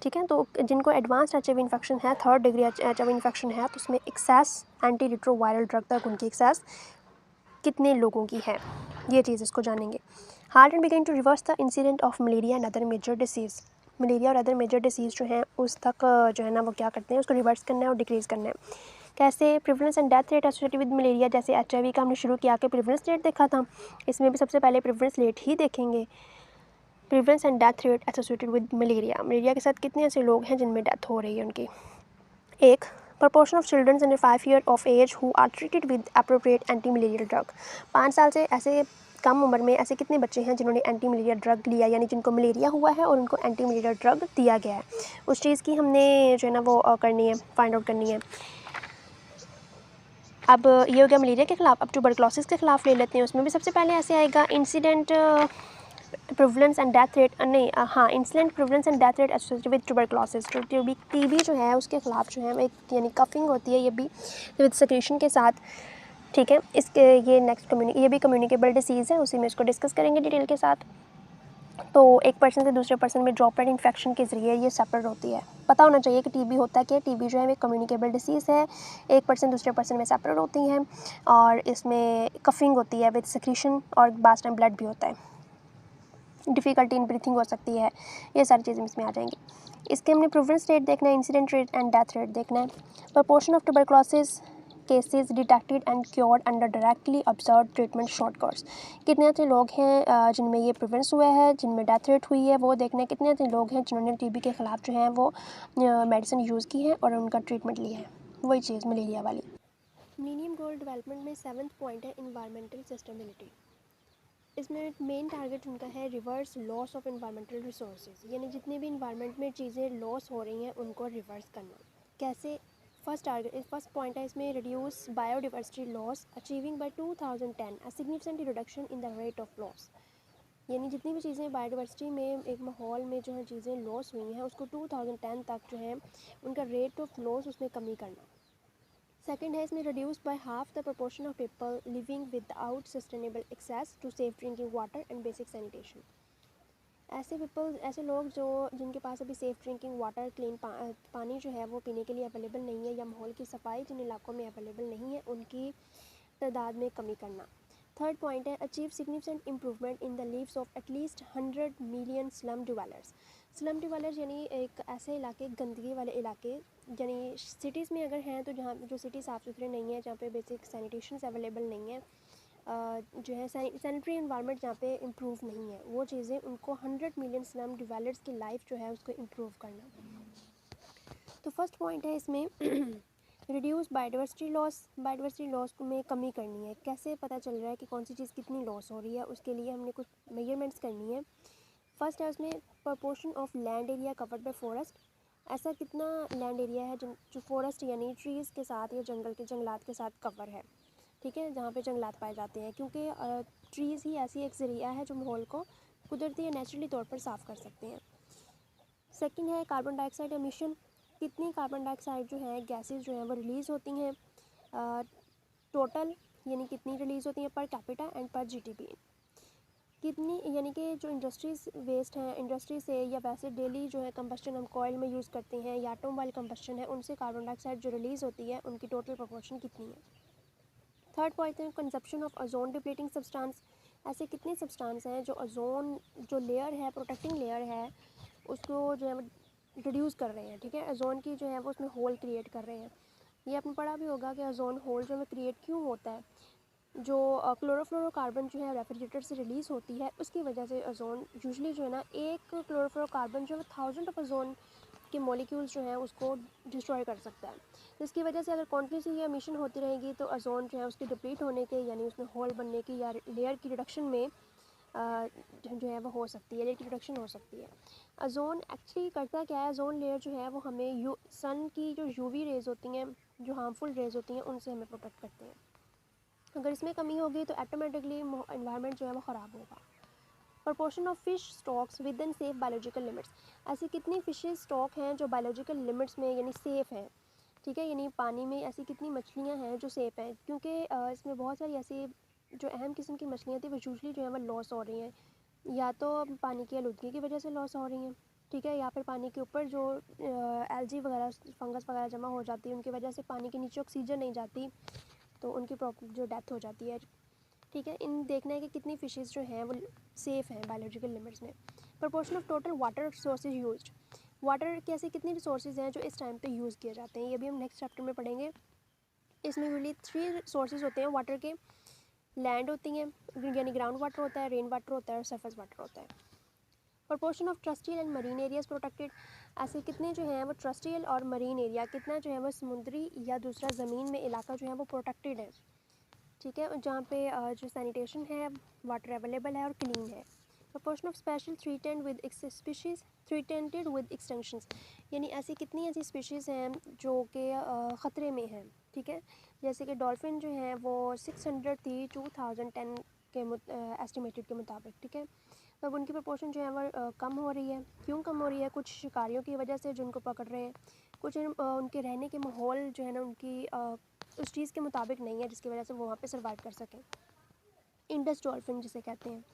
ठीक है। तो जिनको एडवांस्ड HIV इन्फेक्शन है, थर्ड डिग्री HIV इन्फेक्शन है, तो उसमें एक्सेस एंटी रिट्रोवायरल ड्रग तक उनकी एक्सेस कितने लोगों की है, ये चीज़ इसको जानेंगे। Halt and begin to reverse the incidence of malaria and other major disease. Malaria और अदर मेजर डिसीज़ जो हैं उस तक जो है ना वो क्या करते हैं, उसको रिवर्स करना है और डिक्रीज़ करना है। कैसे? Prevalence and death rate associated with malaria, जैसे HIV का हमने शुरू किया कि प्रिवलेंस रेट देखा था, इसमें भी सबसे पहले प्रिवलेंस रेट ही देखेंगे। Prevalence and death rate associated with malaria, malaria के साथ कितने ऐसे लोग हैं जिनमें डेथ हो रही है उनकी। एक, proportion of children under 5 years of age who are treated with appropriate anti-malarial drug। 5 साल से ऐसे कम उम्र में ऐसे कितने बच्चे हैं जिन्होंने एंटी मलेरिया ड्रग लिया, यानी जिनको मलेरिया हुआ है और उनको एंटी मलेरिया ड्रग दिया गया है, उस चीज़ की हमने जो है ना वो करनी है, फाइंड आउट करनी है। अब ये हो गया मलेरिया के ख़िलाफ़। अब ट्यूबरक्लोसिस के ख़िलाफ़ ले लेते हैं, उसमें भी सबसे पहले ऐसे आएगा incident prevalence and death rate, नहीं हाँ, incident prevalence and death rate associated with tuberculosis. तो टीबी जो है उसके ख़िलाफ़ जो है एक यानी कफिंग होती है, ये भी विद सेक्रेशन के साथ, ठीक है। इसके ये नेक्स्ट ये भी कम्युनिकेबल डिसीज़ है, उसी में इसको डिस्कस करेंगे डिटेल के साथ। तो एक पर्सन से दूसरे पर्सन में ड्रॉपलेट इन्फेक्शन के ज़रिए ये सेपरेट होती है। पता होना चाहिए कि टीबी होता क्या है। टीबी जो है वो कम्युनिकेबल डिसीज़ है, एक पर्सन दूसरे पर्सन में सेपरेट होती हैं और इसमें कफिंग होती है विद सेक्रेशन और बास टाइम ब्लड भी होता है, डिफ़िकल्टी इन ब्रीथिंग हो सकती है, ये सारी चीज़ें इसमें आ जाएंगी। इसके हमने प्रिवलेंस रेट देखना है, incident rate and death rate देखना है। Proportion of tuberculosis cases detected and cured under directly observe treatment short course. कितने ऐसे लोग हैं जिनमें ये प्रिवेंस हुआ है, जिनमें डेथ रेट हुई है, वो देखना है। कितने ऐसे लोग हैं जिन्होंने टीबी के ख़िलाफ़ जो है वो मेडिसिन यूज़ की है और उनका ट्रीटमेंट लिया है, वही चीज़ मलेरिया वाली। मिलेनियम गोल डेवलपमेंट में 7th पॉइंट है इन्वायरमेंटल सस्टेनेबिलिटी। इसमें मेन टारगेट उनका है reverse loss of environmental resources, यानी जितनी भी इन्वायरमेंट में चीज़ें लॉस हो रही हैं उनको रिवर्स करना। कैसे? फर्स्ट पॉइंट है इसमें reduce biodiversity loss achieving by 2010 a significant reduction in the rate of loss. यानी जितनी भी चीज़ें बायोडिवर्सिटी में एक माहौल में जो है चीज़ें लॉस हुई हैं उसको 2010 तक जो है उनका रेट ऑफ लॉस उसमें कमी करना। सेकेंड है इसमें reduce by half the proportion of people living without sustainable access to safe drinking water and basic sanitation. ऐसे लोग जो जिनके पास अभी सेफ़ ड्रिंकिंग वाटर क्लीन पानी जो है वो पीने के लिए अवेलेबल नहीं है, या माहौल की सफाई जिन इलाकों में अवेलेबल नहीं है उनकी तादाद में कमी करना। थर्ड पॉइंट है achieve significant improvement in the leaves of at least 100 million slum dwellers. Slum dwellers यानी एक ऐसे इलाके, गंदगी वाले इलाके, यानी सिटीज़ में अगर हैं तो जहाँ जो सिटी साफ़ सुथरे नहीं है, जहाँ पे बेसिक सैनिटेशन अवेलेबल नहीं है, जो है सैनिटरी इन्वायरमेंट जहाँ पे इम्प्रूव नहीं है, वो चीज़ें उनको 100 मिलियन स्लम डिवेलर्स की लाइफ जो है उसको इम्प्रूव करना। तो फर्स्ट पॉइंट है इसमें रिड्यूस बायोडिवर्सिटी लॉस में कमी करनी है। कैसे पता चल रहा है कि कौन सी चीज़ कितनी लॉस हो रही है, उसके लिए हमने कुछ मेजरमेंट्स करनी है। फर्स्ट है उसमें proportion of land area covered by forest. ऐसा कितना लैंड एरिया है जो फॉरेस्ट यानी ट्रीज़ के साथ या जंगलात के साथ कवर है, ठीक है, जहाँ पे जंगलात पाए जाते हैं, क्योंकि ट्रीज़ ही ऐसी एक ज़रिया है जो माहौल को कुदरती या नेचुरली तौर पर साफ़ कर सकते हैं। सेकंड है कार्बन डाइऑक्साइड एमिशन। कितनी कार्बन डाइऑक्साइड जो है गैसेस जो हैं वो रिलीज़ होती हैं टोटल, यानी कितनी रिलीज़ होती हैं पर कैपिटा एंड पर जीडीपी। कितनी, यानी कि जो इंडस्ट्रीज़ वेस्ट हैं, इंडस्ट्री से या वैसे डेली जो है कंबस्टन हम कॉयल में यूज़ करते हैं या ऑटोमोबाइल कंबस्टन है, उनसे कार्बन डाइऑक्साइड जो रिलीज़ होती है उनकी टोटल प्रोपोर्शन कितनी है। थर्ड पॉइंट है consumption of ozone depleting substance. ऐसे कितने सब्सटेंस हैं जो ओजोन जो लेयर है, प्रोटेक्टिंग लेयर है, उसको जो है रिड्यूस कर रहे हैं, ठीक है, ओजोन की जो है वो उसमें होल क्रिएट कर रहे हैं। ये आपने पढ़ा भी होगा कि ओजोन होल जो है क्रिएट क्यों होता है। जो क्लोरोफ्लोरोकार्बन जो है रेफ्रिजरेटर से रिलीज़ होती है उसकी वजह से ओजोन यूजुअली जो है ना, एक क्लोरोफ्लोरोकार्बन जो है 1000 ऑफ ओजोन के मॉलिक्यूल्स जो हैं उसको डिस्ट्रॉय कर सकता है। तो इसकी वजह से अगर कॉन्टिन्यूसली ये एमिशन होती रहेगी तो ओजोन जो है उसके डिप्लीट होने के, यानी उसमें होल बनने की या लेयर की रिडक्शन में जो है वो हो सकती है, लाइट रिडक्शन हो सकती है। ओजोन एक्चुअली करता क्या है, ओजोन लेयर जो है वो हमें सन की जो यूवी रेज़ होती हैं, जो हार्मफुल रेज़ होती हैं, उनसे हमें प्रोटेक्ट करते हैं। अगर इसमें कमी होगी तो ऑटोमेटिकली एनवायरनमेंट जो है वो ख़राब होगा। Proportion of fish stocks with in safe biological limits, ऐसी कितनी फिशेज स्टॉक हैं जो बायोलॉजिकल लिमिट्स में यानी सेफ़ हैं, ठीक है, यानी पानी में ऐसी कितनी मछलियाँ हैं जो सेफ़ हैं, क्योंकि इसमें बहुत सारी ऐसी जो अहम किस्म की मछलियाँ थी वो यूजली जो है वो लॉस हो रही हैं, या तो पानी की आलूदगी की वजह से लॉस हो रही हैं, ठीक है, या फिर पानी के ऊपर जो एल्जी वगैरह फंगस वगैरह जमा हो जाती है, उनकी वजह से पानी के नीचे ऑक्सीजन नहीं जाती, तो उनकी जो डेथ हो जाती है, ठीक है। इन देखना है कि कितनी फ़िशेज़ जो हैं वो सेफ़ हैं बायोलॉजिकल लिमिट्स में। Proportion of total water resources used, water के ऐसे कितने रिसोर्सेज हैं जो इस टाइम पे यूज़ किए जाते हैं, ये भी हम नेक्स्ट चैप्टर में पढ़ेंगे। इसमें यूजली 3 सोर्सेज होते हैं वाटर के, लैंड होती हैं यानी ग्राउंड वाटर होता है, रेन वाटर होता है और सरफेस वाटर होता है। Proportion of terrestrial and marine areas protected, ऐसे कितने जो हैं वो ट्रस्टियल और मरीन एरिया, कितना जो है वो समुद्री या दूसरा ज़मीन में इलाका जो है वो प्रोटेक्टेड है, ठीक है, जहाँ पे जो सैनिटेशन है, वाटर अवेलेबल है और क्लीन है। Proportion of special threatened with species threatened with extinctions, यानी ऐसी कितनी ऐसी स्पीशीज़ हैं जो कि ख़तरे में हैं, ठीक है, जैसे कि डॉल्फिन जो है वो 600 थी 2010 के एस्टिमेटेड के मुताबिक, ठीक है, तो अब उनकी प्रपोर्शन जो है वो कम हो रही है। क्यों कम हो रही है? कुछ शिकारियों की वजह से जो उनको पकड़ रहे हैं, कुछ उनके रहने के माहौल जो है ना उनकी उस चीज़ के मुताबिक नहीं है जिसकी वजह से वो वहाँ पे सर्वाइव कर सकें। इंडस डॉल्फिन जिसे कहते हैं,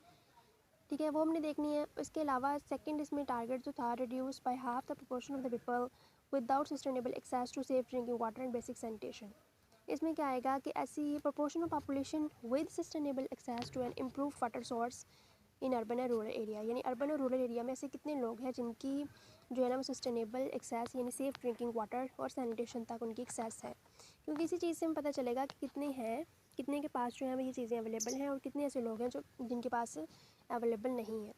ठीक है, वो हमने देखनी है। इसके अलावा सेकंड इसमें टारगेट जो था, reduce by half the proportion of the people without sustainable access to safe drinking water and basic sanitation. इसमें क्या आएगा कि ऐसी proportion of population with sustainable access to an improve water source in urban and rural area, यानी urban और rural area में ऐसे कितने लोग हैं जिनकी जो है ना वो सस्टेनेबल एक्सेस यानी सेफ़ ड्रिंकिंग वाटर और सैनिटेशन तक उनकी एक्सेस है, क्योंकि इसी चीज़ से हमें पता चलेगा कि कितने हैं, कितने के पास जो है वो ये चीज़ें अवेलेबल हैं और कितने ऐसे लोग हैं जो जिनके पास अवेलेबल नहीं है।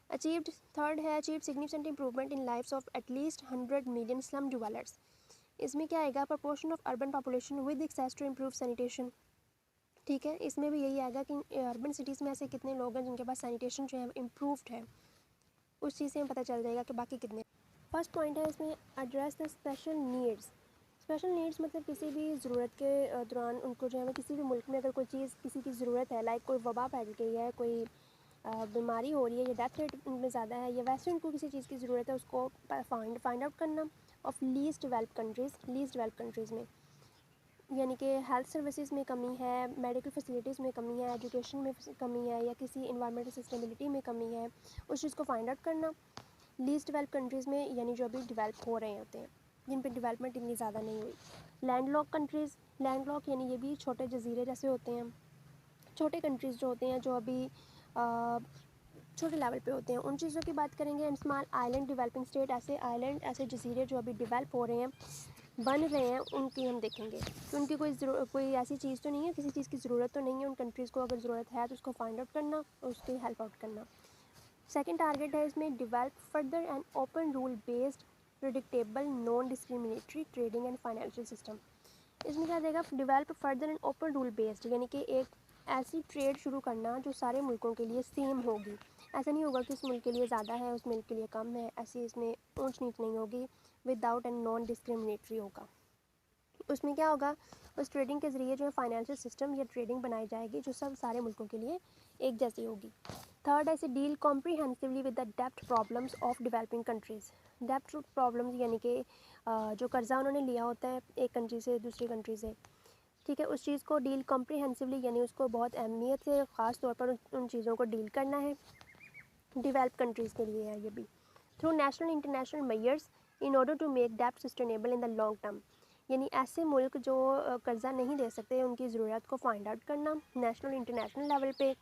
अचीव्ड थर्ड है, achieve significant improvement in lifes of at least 100 million slum dwellers. इसमें क्या आएगा? Proportion of urban population with access to improve sanitation, ठीक है, इसमें भी यही आएगा कि अर्बन सिटीज़ में ऐसे कितने लोग हैं जिनके पास सैनिटेशन जो है इम्प्रूव्ड है, उस चीज़ से हमें पता चल जाएगा कि बाकी कितने। फर्स्ट पॉइंट है इसमें, address the special needs. Special needs मतलब किसी भी ज़रूरत के दौरान उनको जो है किसी भी मुल्क में अगर कोई चीज़ किसी की ज़रूरत है, लाइक कोई वबा फैल गई है, कोई बीमारी हो रही है या डेथ रेट उनमें ज़्यादा है, या वैसे उनको किसी चीज़ की ज़रूरत है, उसको फाइंड आउट करना ऑफ लीस्ट डेवलप कंट्रीज़ में, यानी कि हेल्थ सर्विसेज में कमी है, मेडिकल फैसिलिटीज़ में कमी है, एजुकेशन में कमी है, या किसी इन्वायरमेंटल सस्टेनेबिलिटी में कमी है, उस चीज़ को फाइंड आउट करना। लीस्ट डेवलप कंट्रीज़ में यानी जो अभी डेवलप हो रहे होते हैं, जिन पर डेवलपमेंट इतनी ज़्यादा नहीं हुई। लैंडलॉक कंट्रीज़, लैंडलॉक यानी ये भी छोटे जजीरे जैसे होते हैं, छोटे कंट्रीज़ जो होते हैं जो अभी छोटे लेवल पे होते हैं, उन चीज़ों की बात करेंगे। And small island developing state, ऐसे आइलैंड ऐसे जजीरे जो अभी डेवलप हो रहे हैं, बन रहे हैं, उनकी हम देखेंगे कि उनकी कोई ऐसी चीज़ तो नहीं है, किसी चीज़ की ज़रूरत तो नहीं है, उन कंट्रीज़ को अगर ज़रूरत है तो उसको फाइंड आउट करना और उसकी हेल्प आउट करना। सेकंड टारगेट है इसमें, develop further and open rule based predictable non discriminatory trading and financial system. इसमें क्या देगा? Develop further and open rule based, यानी कि एक ऐसी ट्रेड शुरू करना जो सारे मुल्कों के लिए सेम होगी। ऐसा नहीं होगा कि उस मुल्क के लिए ज़्यादा है उस मुल्क के लिए कम है, ऐसी इसमें ऊंच नीच नहीं होगी, विदाउट एंड नॉन डिस्क्रिमिनेटरी होगा। उसमें क्या होगा? उस ट्रेडिंग के ज़रिए जो है फाइनेंशियल सिस्टम या ट्रेडिंग बनाई जाएगी जो सब सारे मुल्कों के लिए एक जैसी होगी। थर्ड ऐसे, डील कॉम्प्रीहेंसिवली विद द डेप्ट प्रॉब्लम्स ऑफ डेवलपिंग कंट्रीज़। डेप्ट प्रॉब्लम्स यानी कि जो कर्ज़ा उन्होंने लिया होता है एक कंट्री से दूसरी कंट्री से, ठीक है, उस चीज़ को डील कॉम्प्रीहेंसिवली यानी उसको बहुत अहमियत से ख़ास तौर पर उन चीज़ों को डील करना है। डेवलप कंट्रीज़ के लिए है ये भी। Through national international measures in order to make डेप्ट sustainable in the long term, यानी ऐसे मुल्क जो कर्ज़ा नहीं दे सकते उनकी ज़रूरत को फाइंड आउट करना नेशनल इंटरनेशनल लेवल पे,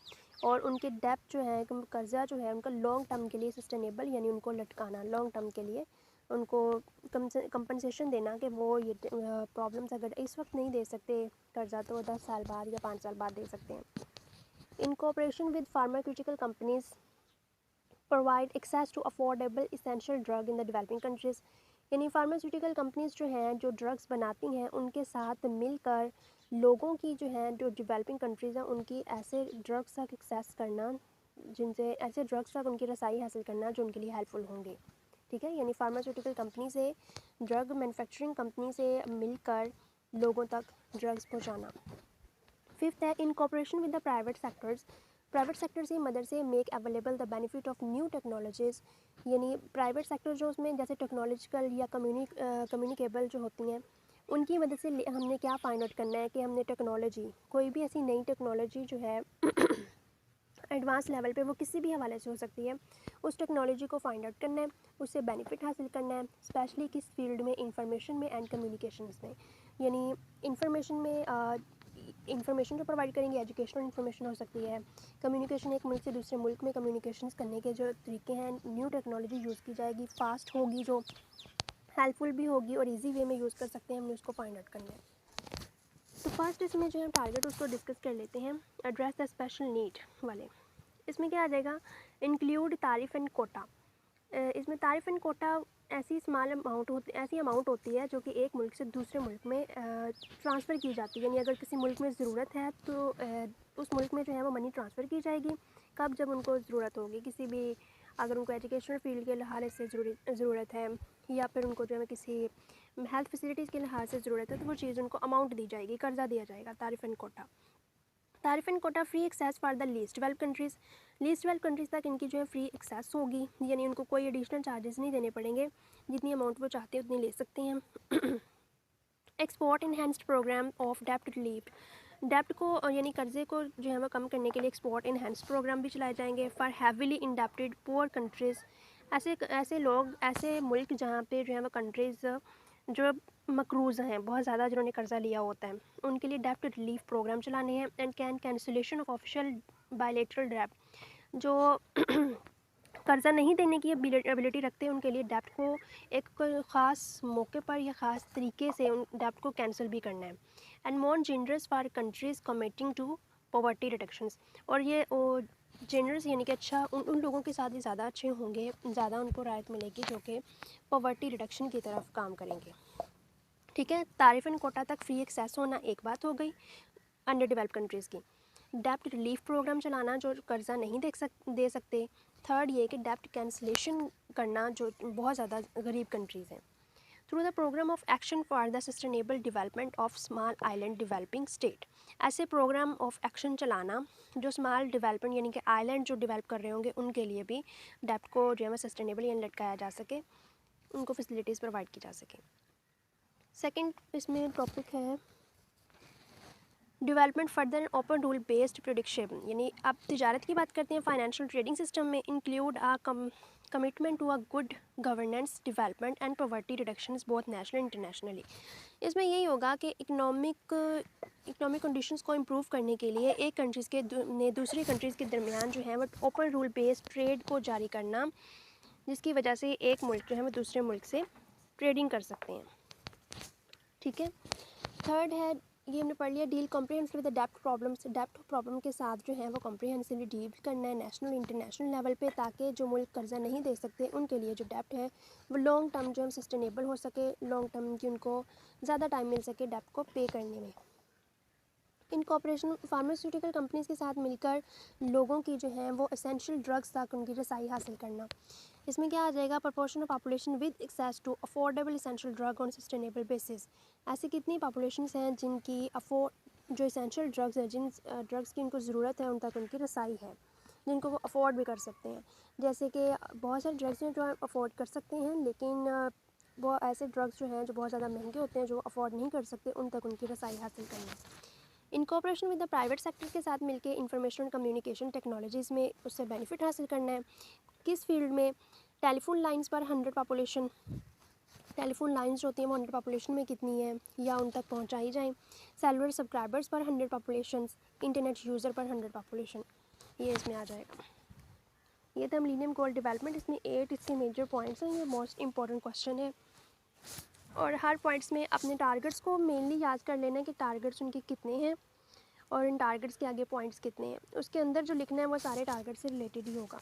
और उनके डेप्ट जो है कर्ज़ा जो है उनका लॉन्ग टर्म के लिए सस्टेनेबल यानी उनको लटकाना, लॉन्ग टर्म के लिए उनको कंपनसेशन देना कि वो ये प्रॉब्लम्स अगर इस वक्त नहीं दे सकते कर्ज़ा तो 10 साल बाद या 5 साल बाद दे सकते हैं। In cooperation with pharmaceutical companies provide access to affordable essential drug in the developing countries, यानी फार्मास्यूटिकल कंपनीज़ जो हैं जो ड्रग्स बनाती हैं उनके साथ मिलकर लोगों की जो है जो डेवलपिंग कंट्रीज़ हैं उनकी ऐसे ड्रग्स तक एक्सेस करना जिनसे ऐसे ड्रग्स तक उनकी रसाई हासिल करना जो उनके लिए हेल्पफुल होंगे। ठीक है, यानी फार्मास्यूटिकल कंपनी से, ड्रग मैन्युफैक्चरिंग कंपनी से मिलकर लोगों तक ड्रग्स पहुंचाना। फिफ्थ है in cooperation with the private sectors, private sector से मदद से make available the benefit of new technologies, यानी प्राइवेट सेक्टर जो उसमें जैसे टेक्नोलॉजिकल या कम्युनिकेबल जो होती हैं उनकी मदद से हमने क्या फाइंड आउट करना है कि हमने टेक्नोलॉजी, कोई भी ऐसी नई टेक्नोलॉजी जो है एडवांस लेवल पे वो किसी भी हवाले से हो सकती है, उस टेक्नोलॉजी को फाइंड आउट करना है, उससे बेनिफिट हासिल करना है, स्पेशली किस फील्ड में, इंफॉर्मेशन में एंड कम्युनिकेशंस में, यानी इंफॉर्मेशन में इंफॉर्मेशन जो प्रोवाइड करेंगे एजुकेशनल इंफॉर्मेशन हो सकती है, कम्युनिकेशन एक मुल्क से दूसरे मुल्क में कम्युनिकेशंस करने के जो तरीके हैं, न्यू टेक्नोलॉजी यूज़ की जाएगी, फास्ट होगी, जो हेल्पफुल भी होगी और इजी वे में यूज़ कर सकते हैं, हमने उसको फाइंड आउट करना है। तो फर्स्ट इसमें जो है टारगेट उसको डिस्कस कर लेते हैं, एड्रेस द स्पेशल नीड वाले। इसमें क्या आ जाएगा, इंक्लूड तारीफ़ एंड कोटा। इसमें तारीफ़ एंड कोटा ऐसी अमाउंट होती है जो कि एक मुल्क से दूसरे मुल्क में ट्रांसफ़र की जाती है, यानी अगर किसी मुल्क में ज़रूरत है तो उस मुल्क में जो है वो मनी ट्रांसफ़र की जाएगी, कब, जब उनको ज़रूरत होगी, किसी भी अगर उनको एजुकेशनल फील्ड के लिहाज से ज़रूरत है या फिर उनको जो है किसी हेल्थ फैसिलिटीज़ के लिहाज से ज़रूरत है तो वो चीज़ उनको अमाउंट दी जाएगी, कर्जा दिया जाएगा, तारीफ़ and quota. Tariff and quota free access for the least developed countries, least developed countries तक इनकी जो है फ्री एक्सेस होगी, यानी उनको कोई एडिशनल चार्जेस नहीं देने पड़ेंगे, जितनी अमाउंट वो चाहते हैं उतनी ले सकते हैं। एक्सपोर्ट इन्हेंस्ड प्रोग्राम ऑफ डेप्ट रिलीफ, डेप्ट को यानी कर्जे को जो है वो कम करने के लिए एक्सपोर्ट इन्हेंस्ड प्रोग्राम भी चलाए जाएंगे for heavily indebted poor countries, ऐसे लोग, ऐसे मुल्क जहाँ पे जो है वो कंट्रीज़ जो मकरूज़ हैं, बहुत ज़्यादा जिन्होंने कर्जा लिया होता है, उनके लिए डेप्ट रिलीफ प्रोग्राम चलाने हैं। And cancellation of official bilateral डेप्ट, जो कर्जा नहीं देने की एबिलिटी रखते हैं उनके लिए डेप्ट को एक ख़ास मौके पर या ख़ास तरीके से उन डेप्ट को कैंसिल भी करना है। And more generous for countries committing to poverty reductions, और ये जेनरस यानी कि अच्छा उन लोगों के साथ ही ज़्यादा अच्छे होंगे, ज़्यादा उनको राहत मिलेगी जो कि पॉवर्टी रिडक्शन की तरफ काम करेंगे। ठीक है, तारीफ़ एंड कोटा तक फ्री एक्सेस होना एक बात हो गई अंडर डेवलप कंट्रीज़ की। डेप्ट रिलीफ प्रोग्राम चलाना जो कर्जा नहीं दे सकते। थर्ड ये कि डेप्ट कैंसिलेशन करना जो बहुत ज़्यादा गरीब कंट्रीज़ हैं। Through the programme of action for the sustainable development of small island developing state, ऐसे प्रोग्राम ऑफ एक्शन चलाना जो स्मॉल डेवलपमेंट यानी कि आइलैंड जो डेवलप कर रहे होंगे उनके लिए भी डेप्ट को जो है सस्टेनेबल यानी लटकाया जा सके, उनको फैसिलिटीज़ प्रोवाइड की जा सके। सेकंड इसमें टॉपिक है development further open rule based production, यानी अब तिजारत की बात करते हैं फाइनेंशियल ट्रेडिंग सिस्टम में, include a commitment to a good governance, development and poverty reductions both national internationally. इसमें यही होगा कि इकोनॉमिक कंडीशंस को इम्प्रूव करने के लिए एक कंट्रीज़ के ने दूसरी कंट्रीज़ के दरमियान जो है वो ओपन रूल बेस्ड ट्रेड को जारी करना, जिसकी वजह से एक मुल्क जो है वो दूसरे मुल्क से ट्रेडिंग कर सकते हैं। ठीक है, थर्ड है ये हमने पढ़ लिया, डील कॉम्प्रिहेंसिव विद द डेप्ट प्रॉब्लम्स, डेप्ट प्रॉब्लम के साथ जो है वो कॉम्प्रिहेंसिवली डील करना है नेशनल इंटरनेशनल लेवल पे, ताकि जो मुल्क कर्जा नहीं दे सकते उनके लिए जो डेप्ट है वो लॉन्ग टर्म जो है सस्टेनेबल हो सके, लॉन्ग टर्म की उनको ज़्यादा टाइम मिल सके डेप्ट को पे करने में। इन कॉपरेशन फार्मास्यूटिकल कंपनीज़ के साथ मिलकर लोगों की जो है वो एसेंशियल ड्रग्स तक उनकी रसाई हासिल करना। इसमें क्या आ जाएगा, proportion of population with access to affordable essential drug on sustainable basis, ऐसी कितनी पॉपुलेशंस हैं जिनकी जो एसेंशियल ड्रग्स हैं, जिन ड्रग्स की उनको ज़रूरत है उन तक उनकी रसाई है, जिनको वो अफोर्ड भी कर सकते हैं। जैसे कि बहुत सारे ड्रग्स हैं जो आप अफोर्ड कर सकते हैं, लेकिन वो ऐसे ड्रग्स जो हैं जो बहुत ज़्यादा महंगे होते हैं, जो अफोर्ड नहीं कर सकते, उन तक उनकी रसाई हासिल करना। In cooperation with the private sector के साथ मिलकर इंफॉर्मेशन कम्युनिकेशन टेक्नोलॉजीज़ में उससे बेनिफिट हासिल करना है। किस फील्ड में, टेलीफोन लाइंस पर 100 पॉपुलेशन, टेलीफोन लाइंस जो होती हैं वो 100 पॉपुलेशन में कितनी है या उन तक पहुंचाई जाएं। सेलुलर सब्सक्राइबर्स पर 100 पॉपुलेशन, इंटरनेट यूज़र पर 100 पॉपुलेशन, ये इसमें आ जाएगा। ये था मिलेनियम गोल डेवलपमेंट, इसमें 8 इसके मेजर पॉइंट्स हैं, ये मोस्ट इंपॉर्टेंट क्वेश्चन है। और हर पॉइंट्स में अपने टारगेट्स को मेनली याद कर लेना कि टारगेट्स उनके कितने हैं और इन टारगेट्स के आगे पॉइंट्स कितने हैं, उसके अंदर जो लिखना है वो सारे टारगेट से रिलेटेड ही होगा।